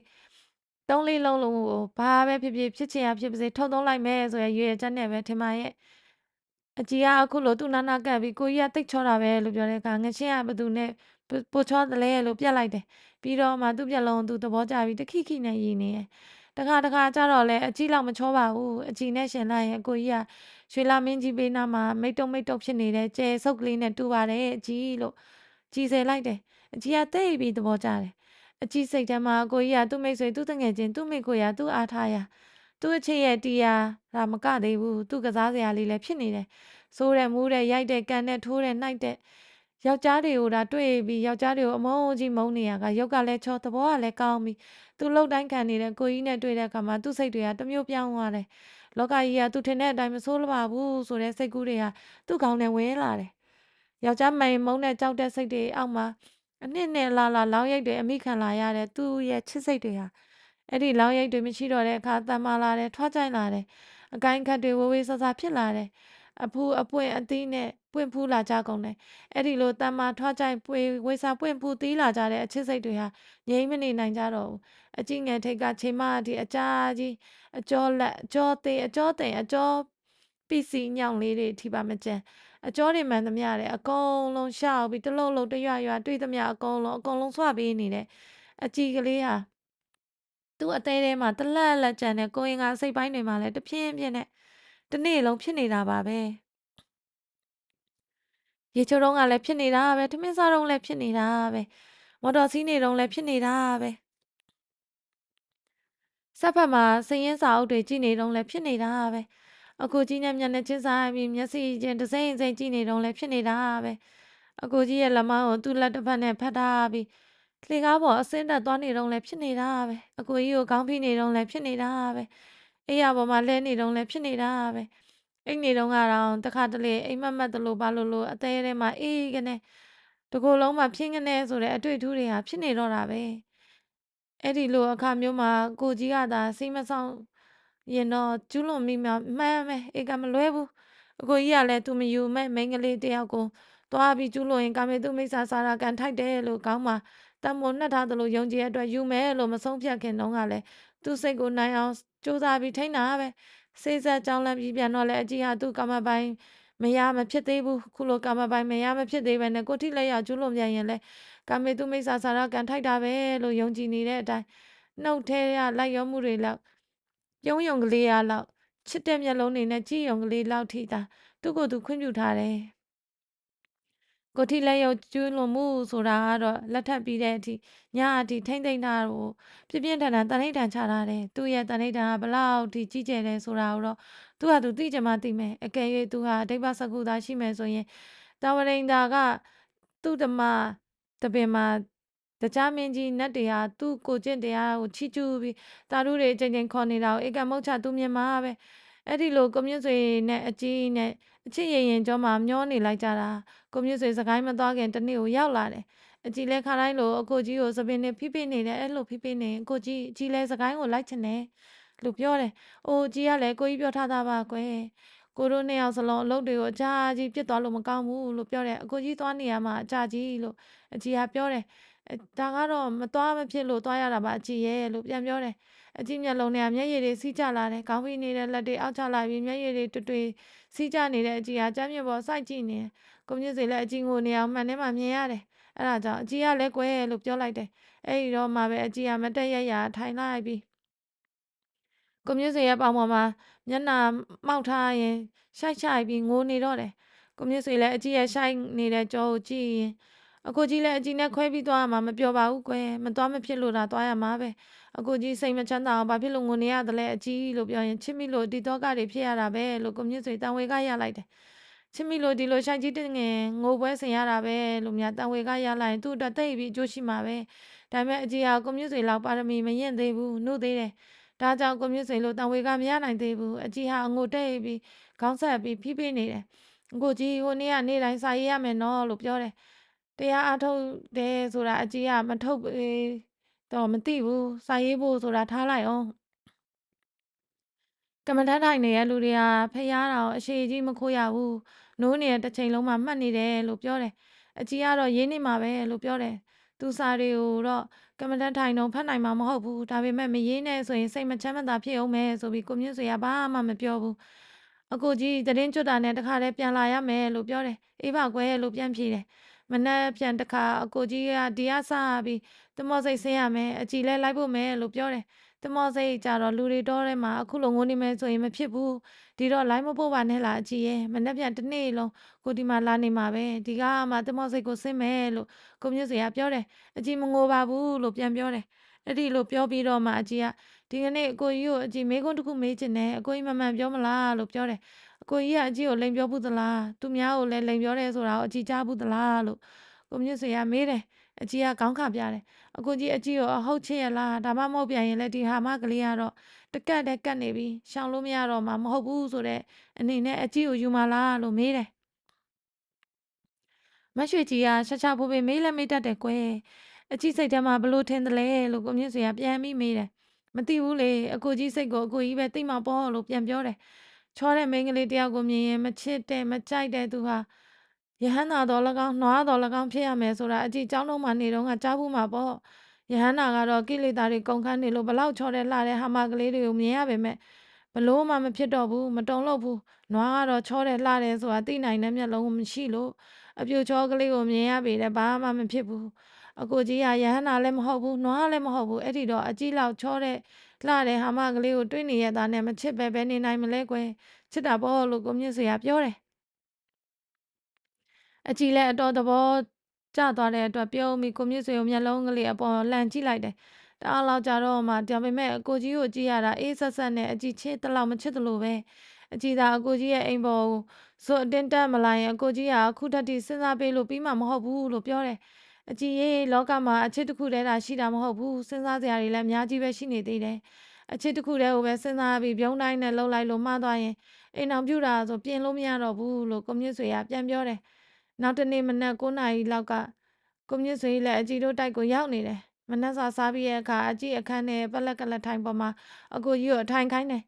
3-4လုံးကိုဘာပဲဖြစ်ချင်ရဖြစ်ပါစေထုတ်သုံးလိုက်မယ်ဆိုရရွေချက်နဲ့ပဲထင်ပါရဲ့အကြီးကအခုလိုသူ့နာကပ်ပြီးကိုကြီးကတိတ်ချောတာပဲလို့ပြောတဲ့အခါငချင်းကဘသူနဲ့ပိုချောတယ်လဲလို့ပြက်လိုက်တယ်ပြီးတော့မှသူ့ပြက်လုံးသူသဘောကျပြီးတခိခိနဲ့ရည်နေတယ်တခါကျတော့လဲအကြီးလောက်မချောပါဘူးအကြီးနဲ့ရှင်လိုက်ရင်ကိုကြီးကရွှေလာမင်းကြီးပေးနာမှာမိတ်တုံဖြစ်နေတဲ့ကျဲဆုပ်ကလေးနဲ့တူပါတယ်အကြီးလို့ကြီးစေလိုက်တယ်အကြီးကတိတ်ပြီးသဘောကျတယ်အကြီးစိတ်ထဲမှာကိုကြီးကသူ့မိတ်ဆွေသူ့တငယ်ချင်းသူ့မိကိုရသူ့အားထားရသူ့အချစ်ရဲ့တရားဒါမကသေးဘူးသူ့ကစားစရာလေးလည်းဖြစ်နေတယ်ဆိုးတယ်မူးတယ်ရိုက်တယ်ကန်တယ်ထိုးတယ်နှိုက်တယ်ယောက်ျားတွေကိုဒါတွေ့ပြီးယောက်ျားတွေကိုအမုန်းကြီးမုန်းနေရကရုပ်ကလည်းချောသဘောကလည်းကောင်းပြီးသူလှုပ်တိုင်းခံနေတဲ့ကိုကြီးနဲ့တွေ့တဲ့အခါမှာသူ့စိတ်တွေကတမျိုးပြောင်းသွားတယ်လောကကြီးကသူထင်တဲ့အတိုင်းမဆိုးလို့ပါဘူးဆိုတဲ့စိတ်ကူးတွေကသူ့ခေါင်းထဲဝင်လာတယ်ယောက်ျားမိန်မုန်းတဲ့ကြောက်တဲ့စိတ်တွေအောက်မှာအနှစ်နဲ့လာလောင်းရိပ်တွေအမိခံလာရတဲ့သူ့ရဲ့ချစ်စိတ်တွေဟာအဲ့ဒီလောင်းရိပ်တွေမရှိတော့တဲ့အခါတန်မာလာတယ်ထွားကြိုင်လာတယ်အကိုင်းခတ်တွေဝေးဆဆဖြစ်လာတယ်အဖူးအပွင့်အသီးနဲ့ပွင့်ဖူးလာကြကုန်တယ်အဲ့ဒီလိုတန်မာထွားကြိုင်ဝေးစာပွင့်ဖူးသီးလာကြတဲ့အချစ်စိတ်တွေဟာငြိမ်းမနေနိုင်ကြတော့ဘူးအကြည့်ငယ်ထိတ်ကချိန်မဒီအကြာကြီးအကျော်လက်အကျော်သေးအကျော်သိမ်အကျော်ပီစီညောင်လေးတွေထိပါမကျန်အကျော်တွေမှန်သမျှတယ်အကုန်လုံးရှောက်ပြီးတလုံးတရွတွေ့သမျှအကုန်လုံးဆွပေးနေတယ်အကြည့်ကလေးဟာသူ့အသေးထဲမှာတလက်ကြံတဲ့ကိုရင်ကစိတ်ပိုင်းတွေမှာလည်းတဖြင်းဖြင်းနဲ့တနေ့လုံးဖြစ်နေတာပါပဲရေချိုးတုံးကလည်းဖြစ်နေတာပဲထမင်းစားတုံးလည်းဖြစ်နေတာပဲမော်တော်စီးနေတုံးလည်းဖြစ်နေတာပဲစက်ဖက်မှာစရင်စာအုပ်တွေကြည့်နေတုံးလည်းဖြစ်နေတာပဲအကူကြီးနဲ့မျက်နှာချင်းဆိုင်ပြီးမျက်စိချင်းတစိမ့်ကြည့်နေတုံးလည်းဖြစ်နေတာပဲအကူကြီးရဲ့လက်မောင်းကိုသူ့လက်တစ်ဖက်နဲ့ဖက်ထားပြီးလှေကားပေါ်အစင်းတက်သွားနေတုံးလည်းဖြစ်နေတာပဲအကူကြီးကိုခေါင်းဖိနေတုံးလည်းဖြစ်နေတာပဲအိယာပေါ်မှာလဲနေတုံးလည်းဖြစ်နေတာပဲအိတ်နေတုံးကတော့တခါတလေအိမ်မက်တလို့ဘာလို့အသေးထဲမှာအေးကနေတကိုယ်လုံးမှာဖြင်းကနေဆိုတဲ့အတွေ့အထူးတွေဟာဖြစ်နေတော့တာပဲအဲ့ဒီလိုအခါမျိုးမှာကိုကြီးကသာစိတ်မဆောင်ရင်တော့ကျူးလွန်မိမှမှန်းပဲဧကမလွဲဘူးအကိုကြီးကလည်းသူမယူမဲ့မိန်းကလေးတယောက်ကိုသွားပြီးကျူးလွန်ရင်ကာမေသူမိစ္ဆာစာရာကန်ထိုက်တယ်လို့ကောင်းမှာတံမိုးနှက်ထားသလိုယုံကြည်ရအတွက်ယူမယ်လို့မဆုံးဖြတ်ခင်တုန်းကလည်းသူစိတ်ကိုနိုင်အောင်စူးစမ်းပြီးထိန်းတာပဲစေးဆက်ကြောင်းလန့်ပြီးပြန်တော့လဲအကြီးဟာသူ့ကာမပိုင်မရမဖြစ်သေးဘူးခုလိုကာမပိုင်မရမဖြစ်သေးပဲနဲ့ကိုတိလက်ရကျူးလွန်ပြန်ရင်လဲကာမေသူမိစ္ဆာစာရာကန်ထိုက်တာပဲလို့ယုံကြည်နေတဲ့အတိုင်းနှုတ်ထဲရလိုက်ရောမှုတွေလောက်ပြုံးယုံကလေးရလောက်ချစ်တဲ့မျက်လုံးတွေနဲ့ကြည့်ယုံကလေးလောက်ထိတာသူ့ကိုယ်သူခွင့်ပြုထားတယ်ကိုတိလက်ရုပ်ကျူးလွန်မှုဆိုတာကတော့လက်ထပ်ပြီးတဲ့အထိညအထိထိမ့်သိမ့်တာကိုပြင်းထန်တန်ဋိဌာန်ချထားတယ်သူ့ရဲ့တန်ဋိဌာန်ကဘလောက်ထိကြီးကျယ်လဲဆိုတာကိုတော့သူဟာသူသိချင်မှသိမယ်အကယ်၍သူဟာဒိဗ္ဗစကုသာရှိမယ်ဆိုရင်တာဝရိန်သာကသူ့ဓမ္မတပင်မှာတရားမင်းကြီးနတ်တွေဟာသူ့ကိုကျင့်တရားကိုချီးကျူးပြီးတာရုတွေချိန်ခေါ်နေတာကိုဧကမုတ်ချသူမြင်မှာပဲအဲ့ဒီလိုကွန်မြူဆွေနဲ့အကြီးနဲ့အချစ်ရင်ကျော်မှာမျောနေလိုက်ကြတာကွန်မြူဆွေစကိုင်းမသွားခင်တနေ့ကိုရောက်လာတယ်အကြီးလဲခါတိုင်းလိုအကိုကြီးကိုစပင်းနဲ့ဖိဖိနေတယ်အဲ့လိုဖိဖိနေအကိုကြီးအကြီးလဲစကိုင်းကိုလိုက်ချင်တယ်လို့ပြောတယ်အိုကြီးကလည်းကိုကြီးပြောထားတာပါကွယ် ကိုတို့နှစ်ယောက်စလုံးအလုပ်တွေကိုအကြာကြီးပြစ်သွားလို့မကောင်းဘူးလို့ပြောတယ်အကိုကြီးသွားနေရမှာအကြာကြီးလို့အကြီးကပြောတယ်ဒါကတော့မသွားမဖြစ်လို့သွားရတာပါအကြီးရဲ့လို့ပြန်ပြောတယ်အကြီးမျက်လုံးတွေကမျက်ရည်တွေစီးကျလာတယ်ခေါင်းဖိနေတဲ့လက်တွေအောက်ချလာပြီးမျက်ရည်တွေတွေ့စီးကျနေတဲ့အကြီးကကျမ်းမြေပေါ်စိုက်ကြည့်နေတယ်ကိုမြင့်စေလည်းအကြီးငိုနေအောင်မှန်ထဲမှာမြင်ရတယ်အဲ့ဒါကြောင့်အကြီးကလည်းကွဲလို့ပြောလိုက်တယ်အဲ့ဒီတော့မှပဲအကြီးကမတက်ရရထိုင်လိုက်ပြီးကိုမြင့်စေရဲ့ပေါင်ပေါ်မှာမျက်နှာမှောက်ထားရင်ရှိုက်ပြီးငိုနေတော့တယ်ကိုမြင့်စေလည်းအကြီးရဲ့ရှိုက်နေတဲ့ကြောကိုကြည့်ရင်အကိုကြီးလည်းအကြီးနဲ့ခွဲပြီးသွားမှာမပြောပါဘူးကွယ်မသွားမဖြစ်လို့သာသွားရမှာပဲအကိုကြီးစိတ်မချမ်းသာအောင်ဘာဖြစ်လို့ငိုနေရသလဲအကြီးလို့ပြောရင်ချစ်မိလို့ဒီတော့ကတွေဖြစ်ရတာပဲလို့ကိုမြင့်စေတန်ဝေကရလိုက်တယ်ချစ်မိလို့ဒီလိုရှိုက်ကြီးတင်ငယ်ငိုပွဲဆင်ရတာပဲလို့များတန်ဝေကရလိုက်ရင်သူ့အတွက်တိတ်ပြီးအကျိုးရှိမှာပဲဒါပေမဲ့အကြီးကကိုမြင့်စေလောက်ပါရမီမရင်သေးဘူးနှုတ်သေးတယ်ဒါကြောင့်ကိုမြင့်စေလို့တန်ဝေကမရနိုင်သေးဘူးအကြီးဟာငိုတိတ်ပြီးခေါင်းဆက်ပြီးဖိဖိနေတယ်ကိုကြီးဟိုနေ့ကနေ့တိုင်းစာရေးရမယ်နော်လို့ပြောတယ်တရားအားထုတ်တယ်ဆိုတာအကြီးကမထုတ်တော့မသိဘူးစာရေးဖို့ဆိုတာထားလိုက်အောင်ကမ္မထထိုင်နေတဲ့လူတွေကဖျားတော်အရှိကြီးမခိုးရဘူးနိုးနေတဲ့တစ်ချိန်လုံးမှမှတ်နေတယ်လို့ပြောတယ်အကြီးကတော့ရေးနေမှာပဲလို့ပြောတယ်သူစာတွေကိုတော့ကမ္မထထိုင်တော့ဖတ်နိုင်မှာမဟုတ်ဘူးဒါပေမဲ့မရေးနဲ့ဆိုရင်စိတ်မချမ်းမသာဖြစ်အောင်မယ်ဆိုပြီးကိုမြင့်ဆွေကဘာမှမပြောဘူးအကိုကြီးတရင်ကျွတ်တာနဲ့တခါတည်းပြန်လာရမယ်လို့ပြောတယ်အေးပါကွယ်လို့ပြန်ဖြေတယ်မနှက်ပြန်တခါအကိုကြီးကဒီကစားပြီးတမောစိတ်ဆင်းရမယ်အကြည်လဲလိုက်ဖို့မယ်လို့ပြောတယ်တမောစိတ်ကြတော့လူတွေတော့ထဲမှာအခုလိုငိုနေမယ်ဆိုရင်မဖြစ်ဘူးဒီတော့လိုက်မဖို့ပါနဲ့လားအကြည်ရဲ့မနှက်ပြန်တစ်နေ့လုံးကိုဒီမှာလာနေမှာပဲဒီကမှတမောစိတ်ကိုဆင်းမယ်လို့ကိုမြင့်စေကပြောတယ်အကြည်မငိုပါဘူးလို့ပြန်ပြောတယ်အဲ့ဒီလိုပြောပြီးတော့မှအကြည်ကဒီကနေ့အကိုကြီးကိုအကြည်မေးခွန်းတစ်ခုမေးချင်တယ်အကိုကြီးမမှန်ပြောမလားလို့ပြောတယ်အကိုကြီးကအကြည်ကိုလိန်ပြောဘူးသလားသူများကိုလည်းလိန်ပြောတယ်ဆိုတာကိုအကြည်ကြားဘူးသလားလို့ကိုမြင့်စေကမေးတယ်အကြည်ကခေါင်းခါပြတယ်အကိုကြီးအကြည်ကိုအဟုတ်ချစ်ရလားဒါမှမဟုတ်ပြန်ရင်လည်းဒီဟာမကလေးကတော့တကတ်တဲ့ကတ်နေပြီရှောင်လို့မရတော့မှမဟုတ်ဘူးဆိုတဲ့အနေနဲ့အကြည်ကိုယူမလားလို့မေးတယ်မရွှေကြီးကရှာရှာဖိုးဖေးမေးလည်းမေးတတ်တယ်ကွယ်အကြည်စိတ်ထဲမှာဘလို့ထင်တယ်လဲလို့ကိုမြင့်စေကပြန်ပြီးမေးတယ်မသိဘူးလေအကိုကြီးစိတ်ကိုအကိုကြီးပဲသိမှာပေါ့လို့ပြန်ပြောတယ်ချောတဲ့မိန်းကလေးတယောက်ကိုမြင်ရင်မချစ်တဲ့မကြိုက်တဲ့သူဟာယဟန္တာတော်၎င်းနွားတော်၎င်းဖြစ်ရမယ်ဆိုတာအကြည့်ကျောင်းလုံးမှာနေတော့ကကြားဘူးမှာပေါ့ယဟန္တာကတော့ကိလေသာတွေကုန်ခန်းနေလို့ဘလောက်ချောတဲ့လှတဲ့ဟာမကလေးတွေကိုမြင်ရပေမဲ့ဘလို့မှမဖြစ်တော့ဘူးမတုံလို့ဘူးနွားကတော့ချောတဲ့လှတဲ့ဆိုတာသိနိုင်တဲ့မျက်လုံးမရှိလို့အပြူချောကလေးကိုမြင်ရပေတဲ့ဘာမှမဖြစ်ဘူးအကိုကြီးကယဟန္တာလည်းမဟုတ်ဘူးနွားလည်းမဟုတ်ဘူးအဲ့ဒီတော့အကြည့်လောက်ချောတဲ့လှတဲ့ဟာမကလေးကိုတွေးနေရတာနဲ့မချစ်ပဲနေနိုင်မလဲကွယ်ချစ်တာပေါ့လို့ကိုမြင့်စေကပြောတယ်အကြည်လည်းအတော်သဘောကျသွားတဲ့အတွက်ပြုံးပြီးကိုမြင့်စေကိုမျက်လုံးကလေးအပေါ်လှန်ကြည့်လိုက်တယ်တအားလောက်ကြတော့မှဒါပေမဲ့အကိုကြီးကိုကြည့်ရတာအေးဆက်ဆက်နဲ့အကြည်ချစ်တလောက်မချစ်တလို့ပဲအကြည်သာအကိုကြီးရဲ့အိမ်ပေါ်ကိုဇွတ်အတင်းတက်မလာရင်အကိုကြီးကအခုတည်းကစဉ်းစားပေးလို့ပြီးမှမဟုတ်ဘူးလို့ပြောတယ်အကြည်ရဲ့လောကမှာအချစ်တစ်ခုတည်းသာရှိတာမဟုတ်ဘူးစဉ်းစားစရာတွေလည်းအများကြီးပဲရှိနေသေးတယ်အချစ်တစ်ခုတည်းကိုပဲစဉ်းစားပြီးပြုံးတိုင်းနဲ့လှုပ်လိုက်လို့မှားသွားရင်အိမ်အောင်ပြူတာဆိုပြင်လို့မရတော့ဘူးလို့ကိုမြင့်ဆွေကပြန်ပြောတယ်နောက်တနေ့မနက်9နာရီလောက်ကကိုမြင့်ဆွေလည်းအကြည်တို့တိုက်ကိုရောက်နေတယ်မနက်စာစားပြီးတဲ့အခါအကြည်အခန်းနဲ့ပလက်ကလထိုင်ပေါ်မှာအကိုကြီးကိုအထိုင်ခိုင်းတယ်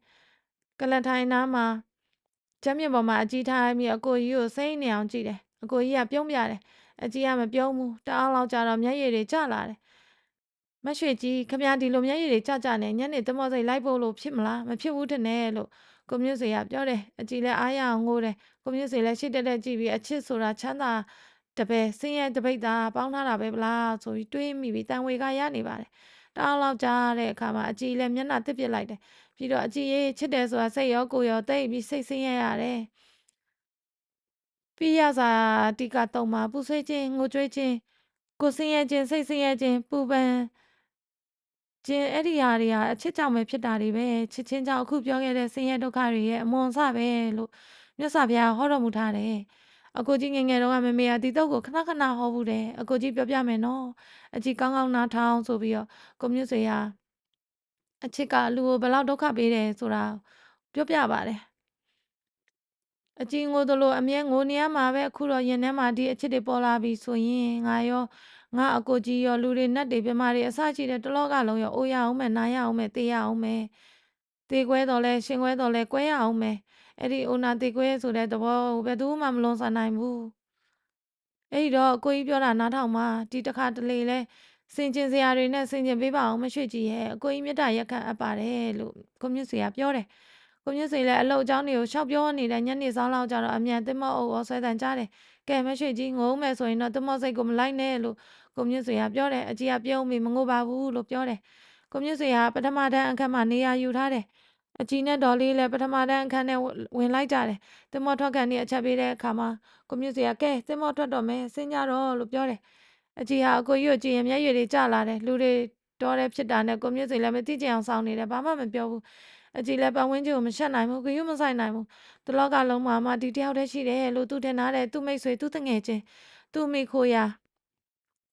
ကလထိုင်နားမှာကျမ်းမြေပေါ်မှာအကြည်ထိုင်ပြီးအကိုကြီးကိုစိတ်နေအောင်ကြည့်တယ်အကိုကြီးကပြုံးပြတယ်အကြည်ကမပြုံးဘူးတအားလောက်ကြတော့မျက်ရည်တွေကျလာတယ်မရွှေကြီးခမရဒီလိုမျက်ရည်တွေကျနေညနေတမောစိတ်လိုက်ဖို့လို့ဖြစ်မလားမဖြစ်ဘူးထင်တယ်လို့ကိုမျိုးစေကပြောတယ်အကြည်လည်းအားရအောင်ငိုတယ်ကိုမျိုးစေလည်းရှိတက်ကြည့်ပြီးအချစ်ဆိုတာချမ်းသာတပယ်ဆင်းရဲတပိတ်သာပေါင်းထားတာပဲဗလားဆိုပြီးတွေးမိပြီးတန်ဝေကရနေပါတယ်တအားလောက်ကြားတဲ့အခါမှာအကြည်လည်းမျက်နှာတစ်ပစ်လိုက်တယ်ပြီးတော့အကြည်ရေးချစ်တယ်ဆိုတာစိတ်ရောကိုယ်ရောတိတ်ပြီးစိတ်ဆင်းရဲရတယ်ပိယစာတိကတုံမှာပူဆွေးခြင်းငိုကြွေးခြင်းကိုဆင်းရဲခြင်းစိတ်ဆင်းရဲခြင်းပူပန်ခြင်းအဲ့ဒီဟာတွေဟာအချစ်ကြောင့်ပဲဖြစ်တာတွေပဲချစ်ချင်းကြောင့်အခုပြောခဲ့တဲ့ဆင်းရဲဒုက္ခတွေရဲ့အမွန်အစပဲလို့မြတ်စွာဘုရားဟောတော်မူထားတယ်အကိုကြီးငယ်ငယ်တော့ကမမေကဒီတော့ကိုခဏခဏဟောဘူးတယ်အကိုကြီးပြောပြမယ်နော်အကြီးကောင်းကောင်းနားထောင်ဆိုပြီးတော့ကိုမြတ်ဆွေကအချစ်ကလူကိုဘယ်လောက်ဒုက္ခပေးတယ်ဆိုတာပြောပြပါတယ်အကြီးငိုသလိုအမြဲငိုနေရမှာပဲအခုတော့ရင်ထဲမှာဒီအချစ်တွေပေါ်လာပြီဆိုရင်ငါရောငါအကိုကြီးရောလူတွေနတ်တွေပြမတွေအစရှိတဲ့တလောကလုံးရောအိုရအောင်မယ်နားရအောင်မယ်တေးရအောင်မယ်တေးခွဲတော်လဲရှင်ခွဲတော်လဲကွဲရအောင်မယ် အဲ့ဒီအိုနာတေကွဲဆိုတဲ့သဘောကိုဘယ်သူမှမလွန်ဆန်နိုင်ဘူးအဲ့ဒီတော့ကိုကြီးပြောတာနားထောင်ပါဒီတစ်ခါတလေလဲစင်ကျင်စရာတွေနဲ့စင်ကျင်ပေးပါအောင်မရွှေ့ကြည့်ရဲ့အကိုကြီးမြတ်တာရက်ခန့်အပ်ပါတယ်လို့ကိုမြင့်ဆွေကပြောတယ်ကိုမြင့်ဆွေလည်းအလုပ်အကြောင်းတွေကိုရှောက်ပြောနေတဲ့ညနေဆောင်လောက်ကြတော့အမြန်သင်္ဘောအုပ်အော်ဆွဲတန်ကြားတယ်ကဲမရွှေ့ကြီးငုံမယ်ဆိုရင်တော့သင်္ဘောစိတ်ကိုမလိုက်နဲ့လို့ကိုမြင့်ဆွေကပြောတယ်အကြီးကပြုံးပြီးမငိုပါဘူးလို့ပြောတယ်ကိုမြင့်ဆွေကပထမတန်းအခန်းမှာနေရာယူထားတယ်အကြီးနဲ့ဒေါ်လေးလည်းပထမတန်းအခန်းထဲဝင်လိုက်ကြတယ်သင်္ဘောထွက်ကန်နေအချက်ပေးတဲ့အခါမှာကိုမြင့်ဆွေကကဲသင်္ဘောထွက်တော့မယ်ဆင်းကြတော့လို့ပြောတယ်အကြီးဟာအကိုကြီးကိုကြည့်ရင်မျက်ရည်တွေကျလာတယ်လူတွေတော်တယ်ဖြစ်တာနဲ့ကိုမြင့်ဆွေလည်းမသိကြအောင်စောင့်နေတယ်ဘာမှမပြောဘူးအကြီးလည်းပတ်ဝန်းကျင်ကိုမရှက်နိုင်ဘူးဂရုမစိုက်နိုင်ဘူးဒီလောကလုံးမှာမှဒီတယောက်တည်းရှိတယ်လို့သူထင်ထားတယ်သူမိတ်ဆွေသူတငယ်ချင်းသူမိခိုရ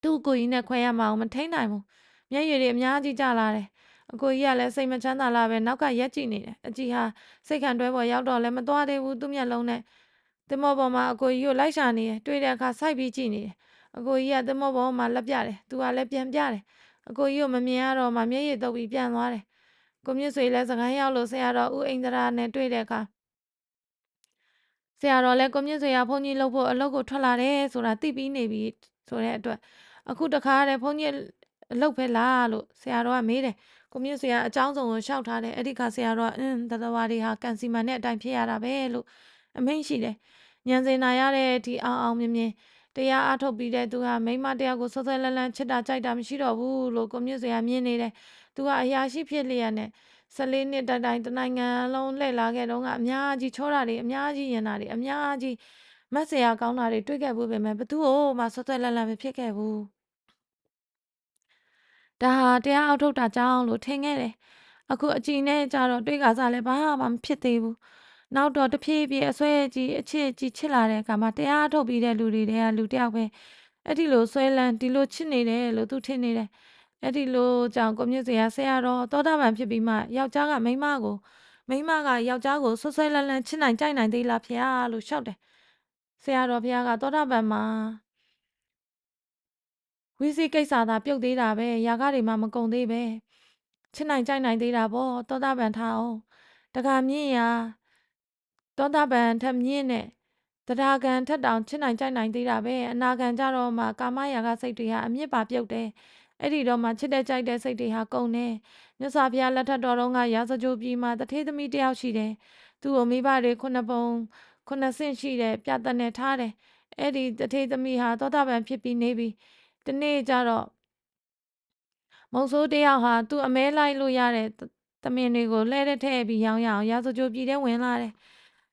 ာသူ့ကိုကြီးနဲ့ခွဲရမအောင်မထိန်နိုင်ဘူးမျက်ရည်တွေအများကြီးကျလာတယ်အကိုကြီးကလည်းစိတ်မချမ်းသာလာပဲနောက်ကရက်ကြည့်နေတယ်အကြီးဟာစိတ်ခံတွဲပေါ်ရောက်တော့လည်းမသွားသေးဘူးသူ့မျက်လုံးနဲ့သင်္ဘောပေါ်မှာအကိုကြီးကိုလိုက်ရှာနေတယ်တွေ့တဲ့အခါစိုက်ပြီးကြည့်နေတယ်အကိုကြီးကသင်္ဘောပေါ်မှာလက်ပြတယ်သူကလည်းပြန်ပြတယ်အကိုကြီးကိုမမြင်ရတော့မှမျက်ရည်တုပ်ပြီးပြန်သွားတယ်ကိုမြင့်ဆွေလည်းစကိုင်းရောက်လို့ဆရာတော်ဦးအိန္ဒရာနဲ့တွေ့တဲ့အခါဆရာတော်လည်းကိုမြင့်ဆွေကဘုန်းကြီးလှုပ်ဖို့အလုပ်ကိုထွက်လာတယ်ဆိုတာသိပြီးနေပြီဆိုတဲ့အတွက်အခုတခါတည်းဘုန်းကြီးအလုပ်ပဲလားလို့ဆရာတော်ကမေးတယ်ကိုမြင့်ဆွေကအကြောင်းစုံကိုရှောက်ထားတယ်အဲ့ဒီခါဆရာတော်ကသတ္တဝါတွေဟာကံစီမံတဲ့အတိုင်းဖြစ်ရတာပဲလို့အမိန့်ရှိတယ်ညံစင်နာရတဲ့ဒီအောင်မြင်မြင်တရားအားထုတ်ပြီးတဲ့သူဟာမိမတရားကိုဆွဆွဲလန်းလန်းချစ်တာကြိုက်တာမရှိတော့ဘူးလို့ကိုမြင့်ဆွေကမြင်နေတယ်သူကအရာရှိဖြစ်လျက်နဲ့14နှစ်တိုင်တိုင်တနိုင်ငံလုံးလှည့်လာခဲ့တော့ကအများကြီးချောတာတွေအများကြီးရင်တာတွေအများကြီးမတ်စရာကောင်းတာတွေတွေ့ခဲ့ဘူးပဲဘသူ့ကိုမှဆွဆွဲလန်းလန်းမဖြစ်ခဲ့ဘူးဒါဟာတရားအောက်ထုတ်တာကြောင့်လို့ထင်ခဲ့တယ်အခုအကြည့်နဲ့ကြတော့တွေးကစားလဲဘာမှမဖြစ်သေးဘူးနောက်တော့တဖြည်းဖြည်းအဆွဲကြီးအချစ်ကြီးချစ်လာတဲ့အခါမှာတရားထုတ်ပြီးတဲ့လူတွေတည်းကလူတယောက်ပဲအဲ့ဒီလိုဆွဲလန်းဒီလိုချစ်နေတယ်လို့သူထင်နေတယ်အဲ့ဒီလိုကြောင့်ကိုမြင့်စရာဆရာတော်သောတာပန်ဖြစ်ပြီးမှယောက်ျားကမိန်းမကိုမိန်းမကယောက်ျားကိုဆွဆွဲလန်းလန်းချစ်နိုင်ကြိုက်နိုင်သေးလားဖေဟာလို့လျှောက်တယ်ဆရာတော်ဘုရားကသောတာပန်မှာဝိသိကိစ္စသာပြုတ်သေးတာပဲယာကတွေမှမကုံသေးပဲချစ်နိုင်ကြိုက်နိုင်သေးတာပေါ့သောတာပန်ထားအောင်တခါမြင့်ရာသောတာပန်ထက်မြင့်တဲ့တရားခံထက်တောင်ချစ်နိုင်ကြိုက်နိုင်သေးတာပဲအနာခံကြတော့မှကာမရာဂစိတ်တွေဟာအမြင့်ပါပြုတ်တယ်အဲ့ဒီတော့မှချစ်တဲ့ကြိုက်တဲ့စိတ်တွေဟာကုန်တယ်မြတ်စွာဘုရားလက်ထက်တော်ကရာဇကြိုပြည်မှာတထေးသမီးတယောက်ရှိတယ်သူ့ကိုမိဘတွေခုနှစ်ပုံခုနှစ်ဆင့်ရှိတယ်ပြတ်တဲ့ထားတယ်အဲ့ဒီတထေးသမီးဟာသောတာပန်ဖြစ်ပြီးနေပြီဒီနေ့ကျတော့မုံဆိုးတယောက်ဟာသူ့အမဲလိုက်လို့ရတဲ့သမင်တွေကိုလှဲတဲ့ထဲပြီးရောင်းရအောင်ရာဇကြိုပြည်ထဲဝင်လာတယ်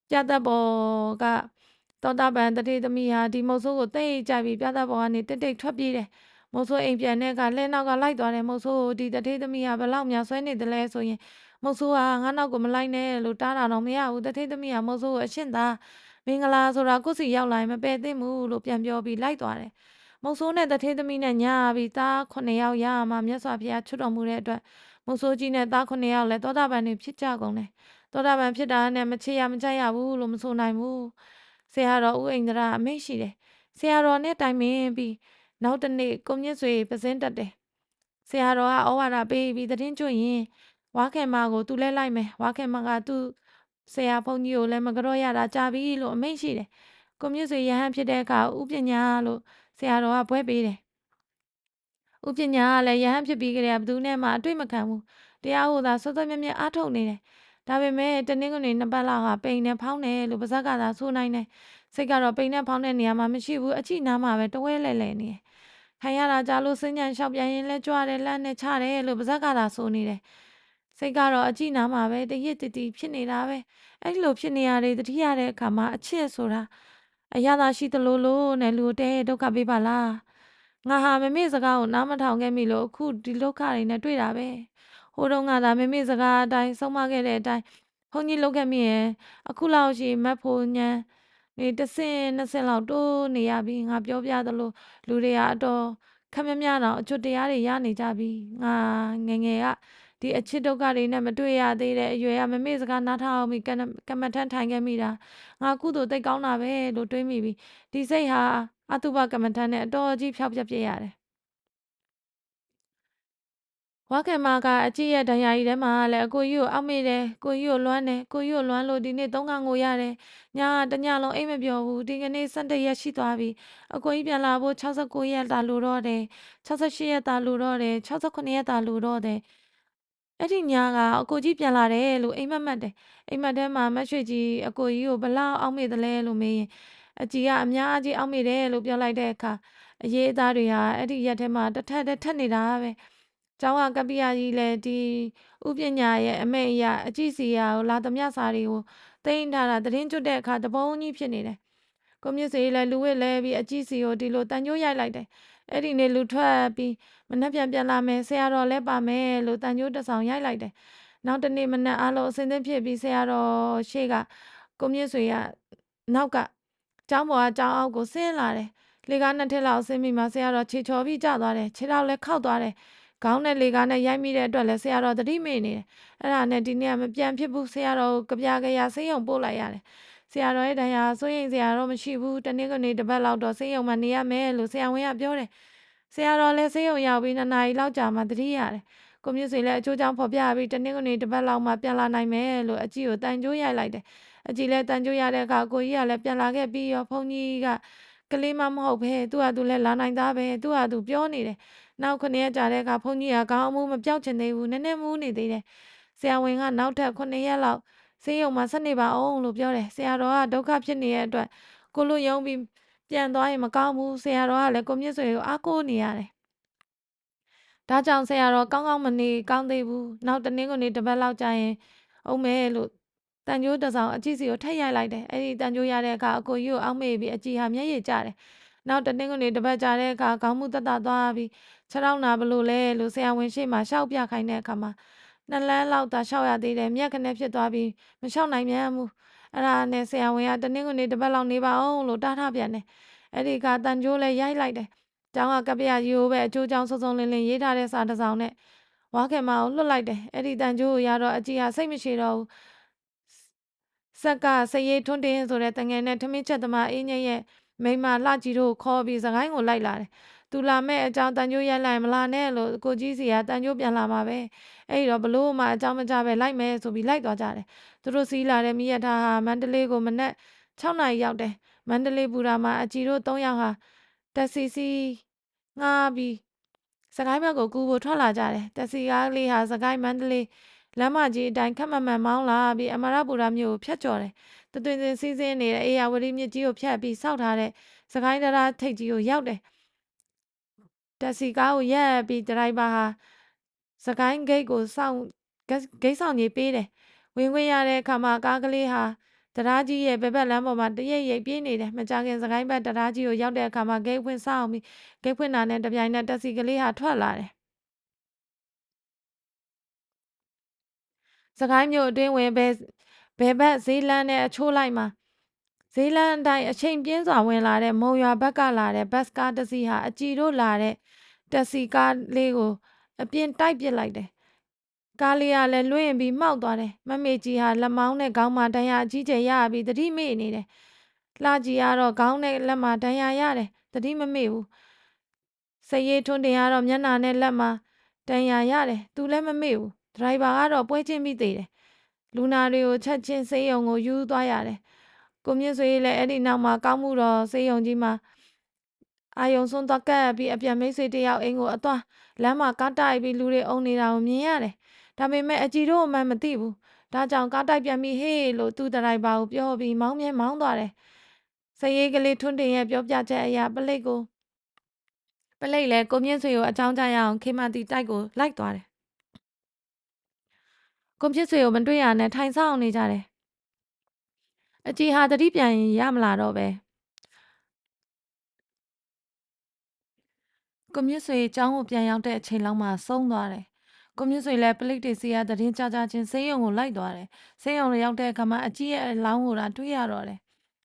ပြတ်သက်ပေါ်ကသောတာပန်တထေးသမီးဟာဒီမုံဆိုးကိုတိတ်ကြိုက်ပြီးပြတ်သက်ပေါ်ကနေတိတ်တိတ်ထွက်ပြေးတယ်မုံဆိုးအိမ်ပြန်တဲ့ကလှဲနောက်ကလိုက်သွားတယ်မုံဆိုးကိုဒီတထေးသမီးဟာဘလောက်များဆွဲနေတယ်လဲဆိုရင်မုံဆိုးဟာငါနောက်ကိုမလိုက်နဲ့လို့တားတာတော့မရဘူးတထေးသမီးဟာမုံဆိုးကိုအရှင်းသာမင်္ဂလာဆိုတာကိုယ်စီရောက်လာရင်မပယ်သင့်ဘူးလို့ပြန်ပြောပြီးလိုက်သွားတယ်မုံဆိုးနဲ့တထေးသမီးနဲ့ညာပြီးသား9ယောက်ရမှမြတ်စွာဘုရားချွတ်တော်မူတဲ့အတွက်မုံဆိုးကြီးနဲ့သား9ယောက်လည်းသောတာပန်တွေဖြစ်ကြကုန်တယ်သောတာပန်ဖြစ်တာနဲ့မချေရမကြိုက်ရဘူးလို့မဆိုနိုင်ဘူးဆရာတော်ဦးအိန္ဒရာအမိန့်ရှိတယ်ဆရာတော်နဲ့တိုင်ပင်ပြီးနောက်တနေ့ကိုမြင့်ဆွေပစင်းတက်တယ်ဆရာတော်ကဩဝါဒပေးပြီးသတင်းကျွရင်ဝါခင်မကိုသူလဲလိုက်မယ်ဝါခင်မကသူ့ဆရာဘုန်းကြီးကိုလည်းမကြောရတာကြာပြီလို့အမိန့်ရှိတယ်ကိုမြင့်ဆွေရဟန်းဖြစ်တဲ့အခါဥပညာလို့ဆရာတော်ကဘွဲပေးတယ်ဥပညာကလည်းရဟန်းဖြစ်ပြီးကြတဲ့ဘသူနဲ့မှအတွေ့မခံဘူးတရားဟောတာစောစောမြဲမြဲအားထုတ်နေတယ်ဒါပေမဲ့တနင်္ဂနွေနှစ်ပတ်လောက်ဟာပိန်နဲ့ဖောင်းတယ်လို့ပါဇက်ကသာဆိုနိုင်တယ်စိတ်ကတော့ပိန်နဲ့ဖောင်းတဲ့နေရာမှာမရှိဘူးအကြည့်နားမှာပဲတဝဲလဲလဲနေတယ်ခံရတာကြာလို့စဉ္ညာလျှောက်ပြန်ရင်လဲကြွားတယ်လန့်နဲ့ချတယ်လို့ပါဇက်ကသာဆိုနေတယ်စိတ်ကတော့အကြည့်နားမှာပဲတရစ်တတီဖြစ်နေတာပဲအဲ့လိုဖြစ်နေရတဲ့တတိရတဲ့အခါမှာအချစ်ဆိုတာအရသာရှိသလိုလို့နဲ့လူတဲဒုက္ခပေးပါလားငါဟာမမေစကားကိုနားမထောင်ခဲ့မိလို့အခုဒီဒုက္ခတွေနဲ့တွေ့တာပဲဟိုတုန်းကသာမမေစကားအတိုင်းဆုံးမခဲ့တဲ့အတိုင်းဘုန်းကြီးလုပ်ခဲ့မိရင်အခုလောက်ရှိမတ်ဖို့ညံနေတစ်စင်နှစ်စင်လောက်တိုးနေရပြီငါပြောပြသလိုလူတွေကအတော်ခက်မများတော့အချွတ်တရားတွေရနေကြပြီငါငယ်ငယ်ကဒီအချစ်ဒုက္ခတွေနဲ့မတွေ့ရသေးတဲ့အရွယ်ကမမေ့စကားနားထောင်ပြီးကမ္မထန်ထိုင်ခဲ့မိတာငါကုသိုလ်သိကောင်းတာပဲလို့တွေးမိပြီဒီစိတ်ဟာအတုပကမ္မထန်နဲ့အတော်ကြီးဖြောက်ပြက်ပြရတယ် ဝါခင်မကအကြည့်ရဲ့ဒဏ်ရာကြီးထဲမှာလည်းအကိုကြီးကိုအောက်မေ့တယ်ကိုကြီးကိုလွမ်းတယ်ကိုကြီးကိုလွမ်းလို့ဒီနေ့3 ခါငိုရတယ်ညာတညလုံးအိမ်မပြောဘူးဒီကနေ့17 ရက်ရှိသွားပြီအကိုကြီးပြန်လာဖို့69 ရက်သာလိုတော့တယ်68 ရက်သာလိုတော့တယ်69 ရက်သာလိုတော့တယ်အဲ့ဒီညာကအကိုကြီးပြန်လာတယ်လို့အိမ်မက်မက်တယ်အိမ်မက်ထဲမှာမက်ရွှေကြီးအကိုကြီးကိုဘလောက်အောက်မေ့တယ်လဲလို့မေးရင်အကြီးကအများကြီးအောက်မေ့တယ်လို့ပြောလိုက်တဲ့အခါအရေးအသားတွေဟာအဲ့ဒီရက်ထဲမှာတစ်ထက်ထက်နေတာပဲကျောင်းကကပ္ပိယကြီးလည်းဒီဥပညာရဲ့အမိန့်အရအကြည့်စီရာကိုလာသမျှစာတွေကိုသိမ်းထားတာသတင်းကျွတ်တဲ့အခါတပုံကြီးဖြစ်နေတယ်ကိုမြင့်စေလည်းလူဝစ်လဲပြီးအကြည့်စီကိုဒီလိုတန်ကြိုးရိုက်လိုက်တယ်အဲ့ဒီနေ့လူထွက်ပြီးမနှက်ပြန်လာမယ်ဆရာတော်လည်းပါမယ်လို့တန်ကြိုးတစ်ဆောင်ရိုက်လိုက်တယ်နောက်တနေ့မနက်အားလုံးအစင်းသင်းဖြစ်ပြီးဆရာတော်ရှေ့ကကိုမြင့်စေကနောက်ကကျောင်းပေါ်ကကျောင်းအောက်ကိုဆင်းလာတယ်လေကား2 ထစ်လောက်ဆင်းပြီးမှဆရာတော်ခြေချော်ပြီးကျသွားတယ်ခြေထောက်လည်းခောက်သွားတယ်ခေါင်းနဲ့လေကားနဲ့ရိုက်မိတဲ့အတွက်လည်းဆရာတော်သတိမေ့နေတယ်အဲ့ဒါနဲ့ဒီနေ့ကမပြန်ဖြစ်ဘူးဆရာတော်ကိုကြပြကြရဆေးရုံပို့လိုက်ရတယ်ဆရာတော်ရဲ့တရားစိုးရင်ဆရာတော်မရှိဘူးတနေ့ကနေတစ်ပတ်လောက်တော့ဆေးရုံမှာနေရမယ်လို့ဆရာဝန်ကပြောတယ်ဆရာတော်လည်းဆေးရုံရောက်ပြီး2 နာရီလောက်ကြာမှသတိရတယ်ကိုမြင့်စေလည်းအချိုးချောင်းဖော်ပြပြီးတနေ့ကနေတစ်ပတ်လောက်မှပြန်လာနိုင်မယ်လို့အကြည့်ကိုတန်ကြိုးရိုက်လိုက်တယ်အကြည့်လည်းတန်ကြိုးရတဲ့အခါကိုကြီးကလည်းပြန်လာခဲ့ပြီးရောဘုန်းကြီးကကလေးမမဟုတ်ပဲသူ့ဟာသူလည်းလာနိုင်သားပဲသူ့ဟာသူပြောနေတယ်နောက်9 ရက်ကြာတဲ့အခါဘုန်းကြီးကခေါင်းအမှုမပြောက်ချင်သေးဘူးနည်းနည်းမူးနေသေးတယ်ဆရာဝန်ကနောက်ထပ်9 ရက်လောက်ဆေးရုံမှာဆက်နေပါအောင်လို့ပြောတယ်ဆရာတော်ကဒုက္ခဖြစ်နေတဲ့အတွက်ကိုလိုယုံပြီးပြန်သွားရင်မကောင်းဘူးဆရာတော်ကလည်းကိုမြင့်ဆွေကိုအားကိုးနေရတယ်ဒါကြောင့်ဆရာတော်ကောင်းမနေကောင်းသေးဘူးနောက်တနေ့ကနေတစ်ပတ်လောက်ကြာရင်အောင်မဲလို့တန်ကြိုးတစ်ဆောင်အကြည့်စီကိုထက်ရိုက်လိုက်တယ်အဲ့ဒီတန်ကြိုးရတဲ့အခါအကိုကြီးကိုအောက်မေ့ပြီးအကြည့်ဟာမျက်ရည်ကျတယ်နောက်တနေ့ကနေတစ်ပတ်ကြာတဲ့အခါခေါင်းမှုတက်သွားပြီးခြေထောက်နာဘလို့လဲလို့ဆရာဝန်ရှေ့မှာရှောက်ပြခိုင်းတဲ့အခါမှာ2 လမ်းလောက်သာရှောက်ရသေးတယ်မြက်ခနဲ့ဖြစ်သွားပြီးမရှောက်နိုင်ပြန်ဘူးအဲ့ဒါနဲ့ဆရာဝန်ကတနေ့ကနေတစ်ပတ်လောက်နေပါအောင်လို့တားထားပြန်တယ်အဲ့ဒီကတန်ကြိုးလဲရိုက်လိုက်တယ်ကျောင်းကကပ္ပယကြီးကိုပဲအကျိုးကြောင့်စုံစုံလင်လင်ရေးထားတဲ့စာတစ်စောင်နဲ့ဝါခင်မအောင်လွတ်လိုက်တယ်အဲ့ဒီတန်ကြိုးကိုရတော့အကြီးဟာစိတ်မရှိတော့ဘူးဆက်ကစရေးထွန်းတင်းဆိုတဲ့တငယ်နဲ့ထမင်းချက်သမားအင်းကြီးရဲ့မိမလှကြီးတို့ခေါ်ပြီးစကိုင်းကိုလိုက်လာတယ်သူလာမဲ့အကြောင်းတန်ကြိုးရိုက်လိုက်မလာနဲ့လို့ကိုကြီးစီကတန်ကြိုးပြန်လာမှာပဲအဲ့တော့ဘလို့မှအကြောင်းမကြပဲလိုက်မယ်ဆိုပြီးလိုက်သွားကြတယ်သူတို့စီးလာတဲ့မိရထားဟာမန္တလေးကိုမနက်6 နာရီရောက်တယ်မန္တလေးပူရာမှာအကြီးတို့3 ယောက်ဟာတက်စီစီငှားပြီးစကိုင်းဘက်ကိုကူဖို့ထွက်လာကြတယ်တက်စီကားလေးဟာစကိုင်းမန္တလေးလမ်းမကြီးအတိုင်းခက်မမှန်မောင်းလာပြီးအမရပူရာမြို့ကိုဖျက်ကျော်တယ်တသွင်စင်စီးစင်းနေတဲ့အေယာဝတီမြစ်ကြီးကိုဖြတ်ပြီးစောက်ထားတဲ့စကိုင်းတရားထိပ်ကြီးကိုရောက်တယ်တက်စီကားကိုရက်ပြီးဒရိုင်ဘာဟာစကိုင်းဂိတ်ကိုစောင့်ဂိတ်ဆောင်ကြီးပေးတယ်ဝင်ခွင့်ရတဲ့အခါမှာကားကလေးဟာတရားကြီးရဲ့ဘက်ဘက်လမ်းပေါ်မှာတရိပ်ရိပ်ပြေးနေတယ်မကြခင်စကိုင်းဘက်တရားကြီးကိုရောက်တဲ့အခါမှာဂိတ်ဖွင့်စောင့်ပြီးဂိတ်ဖွင့်တာနဲ့တပြိုင်နက်တက်စီကလေးဟာထွက်လာတယ်စကိုင်းမြို့အတွင်းဝင်ဘယ်ဘက်ဈေးလမ်းနဲ့အချိုးလိုက်မှာဈေးလမ်းအတိုင်းအချိန်ပြင်းစွာဝင်လာတဲ့မုံရွာဘက်ကလာတဲ့ဘတ်ကားတစ်စီးဟာအကြည်တို့လာတဲ့တက်စီကားလေးကိုအပြင်တိုက်ပစ်လိုက်တယ်ကားလေးကလည်းလွင့်ပြီးမှောက်သွားတယ်မမေကြီးဟာလက်မောင်းနဲ့ခေါင်းမှာဒဏ်ရာအကြီးကျယ်ရပြီးသတိမေ့နေတယ်လှကြီးကတော့ခေါင်းနဲ့လက်မှာဒဏ်ရာရတယ်သတိမမေ့ဘူးစရေးထွန်းတင်ကတော့မျက်နှာနဲ့လက်မှာဒဏ်ရာရတယ်သူလည်းမမေ့ဘူးဒရိုင်ဘာကတော့ပွဲချင်းပြီးသေးတယ်လူနာတွေကိုချက်ချင်းဆေးရုံကိုယူသွားရတယ်ကိုမြင့်ဆွေလည်းအဲ့ဒီနောက်မှာကောင်းမှုတော်ဆေးရုံကြီးမှာအာယုံစွန်းသွားကပ်ပြီးအပြန်မိတ်ဆွေတယောက်အိမ်ကိုအသွားလမ်းမှာကားတိုက်ပြီးလူတွေအုံနေတာကိုမြင်ရတယ်ဒါပေမဲ့အကြည်တို့အမှန်မသိဘူးဒါကြောင့်ကားတိုက်ပြန်ပြီးဟေးလို့သူ့ဒရိုင်ဘာကိုပြောပြီးမောင်းမြဲမောင်းသွားတယ်စရေးကလေးထွန်းတင်ရဲ့ပြောပြချက်အရာပလိတ်လည်းကိုမြင့်ဆွေကိုအကြောင်းကြားရအောင်ခေမတီတိုက်ကိုလိုက်သွားတယ်ကိုမြင့်ဆွေကိုမတွေ့ရနဲ့ထိုင်ဆောင်နေကြတယ်အကြည်ဟာတတိပြန်ရမလာတော့ပဲကိုမြင့်ဆွေကျောင်းကိုပြန်ရောက်တဲ့အချိန်လောက်မှဆုံးသွားတယ်ကိုမြင့်ဆွေလည်းပလိတ်တွေစီကသတင်းကြချင်းဆေးရုံကိုလိုက်သွားတယ်ဆေးရုံရောက်တဲ့အခါမှာအကြည်ရဲ့အလောင်းကိုသာတွေ့ရတော့တယ်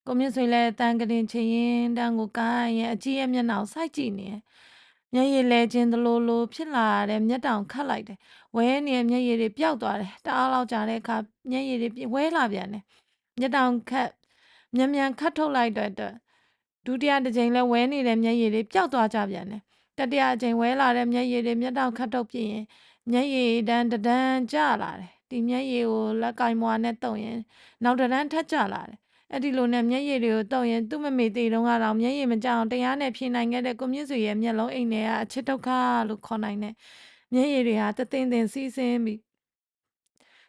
ကိုမြင့်ဆွေလည်းတန်ကရင်ချရင်တန်းကိုကိုင်းရင်အကြည်ရဲ့မျက်နှာကိုစိုက်ကြည့်နေတယ်မျက်ရည်လဲခြင်းသလိုဖြစ်လာတဲ့မျက်တောင်ခတ်လိုက်တယ်ဝဲနေတဲ့မျက်ရည်တွေပျောက်သွားတယ်တအားလောက်ကြာတဲ့အခါမျက်ရည်တွေဝဲလာပြန်တယ်မျက်တောင်ခတ်မြန်ခတ်ထုတ်လိုက်တဲ့အတွက်ဒုတိယတစ်ကြိမ်လဲဝဲနေတဲ့မျက်ရည်တွေပျောက်သွားကြပြန်တယ် တတိယအကြိမ်ဝဲလာတဲ့မျက်ရည်တွေမျက်တောင်ခတ်ထုတ်ပြရင်မျက်ရည်တန်းကျလာတယ်ဒီမျက်ရည်ကိုလက်ကင်မွာနဲ့တုံရင်နောက်တန်းထပ်ကျလာတယ်အဲ့ဒီလိုနဲ့မျက်ရည်တွေကိုတုံရင်သူ့မမေသေးတုန်းကတော့မျက်ရည်မကျအောင်တရားနဲ့ဖြေနိုင်ခဲ့တဲ့ကိုမြင့်စွေရဲ့မျက်လုံးအိမ်ထဲကအချစ်ဒုက္ခလို့ခေါ်နိုင်တဲ့မျက်ရည်တွေဟာတသိန်းသိန်းစီးဆင်းပြီး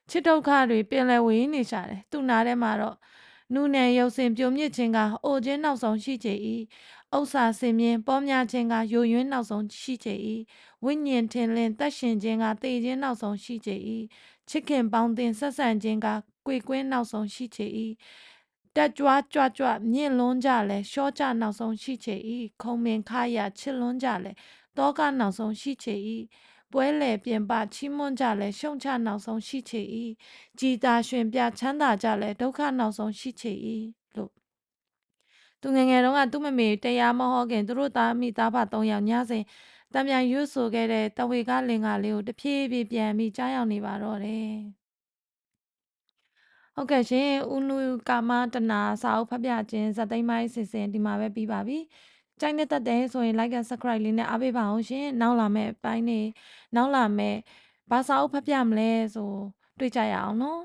ချစ်ဒုက္ခတွေပင်လယ်ဝေးနေရှာတယ်သူ့နားထဲမှာတော့နုနယ်ရုပ်စင်ပြိုမြစ်ခြင်းကအိုခြင်းနောက်ဆုံးရှိချေ၏ဥစ္စာစင်မြင်ပေါ်များခြင်းကယိုယွင်းနောက်ဆုံးရှိချေ၏ဝိညာဉ်ထင်လင်းတက်ရှင်ခြင်းကသေခြင်းနောက်ဆုံးရှိချေ၏ချစ်ခင်ပေါင်းတင်ဆက်ဆံခြင်းကကွေကွင်းနောက်ဆုံးရှိချေ၏တက်ကြွမြင့်လွန်းကြလဲရှော့ကြနောက်ဆုံးရှိချေ၏ခုံမင်ခါရချစ်လွန်းကြလဲတောကနောက်ဆုံးရှိချေ၏ပွဲလေပြင်ပချီးမွမ်းကြလဲရှုံချနောက်ဆုံးရှိချေ၏ကြည်သာရွှင်ပြချမ်းသာကြလဲဒုက္ခနောက်ဆုံးရှိချေ၏လို့သူငယ်ငယ်တုန်းကသူ့မမေတရားမဟောခင်သူတို့သားမိသားဖ3ယောက်ညစဉ်တံပြန်ရွတ်ဆိုခဲ့တဲ့တဝေကလင်္ကာလေးကိုတဖြည်းဖြည်းပြန်ပြီးကြားရောက်နေပါတော့တယ်ဟုတ်ကဲ့ရှင်ဦးနုကာမတနာစာအုပ်ဖတ်ပြခြင်းဇာတ်သိမ်းပိုင်းအစီအစဉ်ဒီမှာပဲပြီးပါပြီကြိုက်နေတဲ့တဲ့ဆိုရင် like and subscribe လေးနဲ့အားပေးပါအောင်ရှင်နောက်လာမယ့်အပိုင်းနေနောက်လာမယ့်ဘာစာအုပ်ဖတ်ပြမလဲဆိုတွေ့ကြရအောင်နော်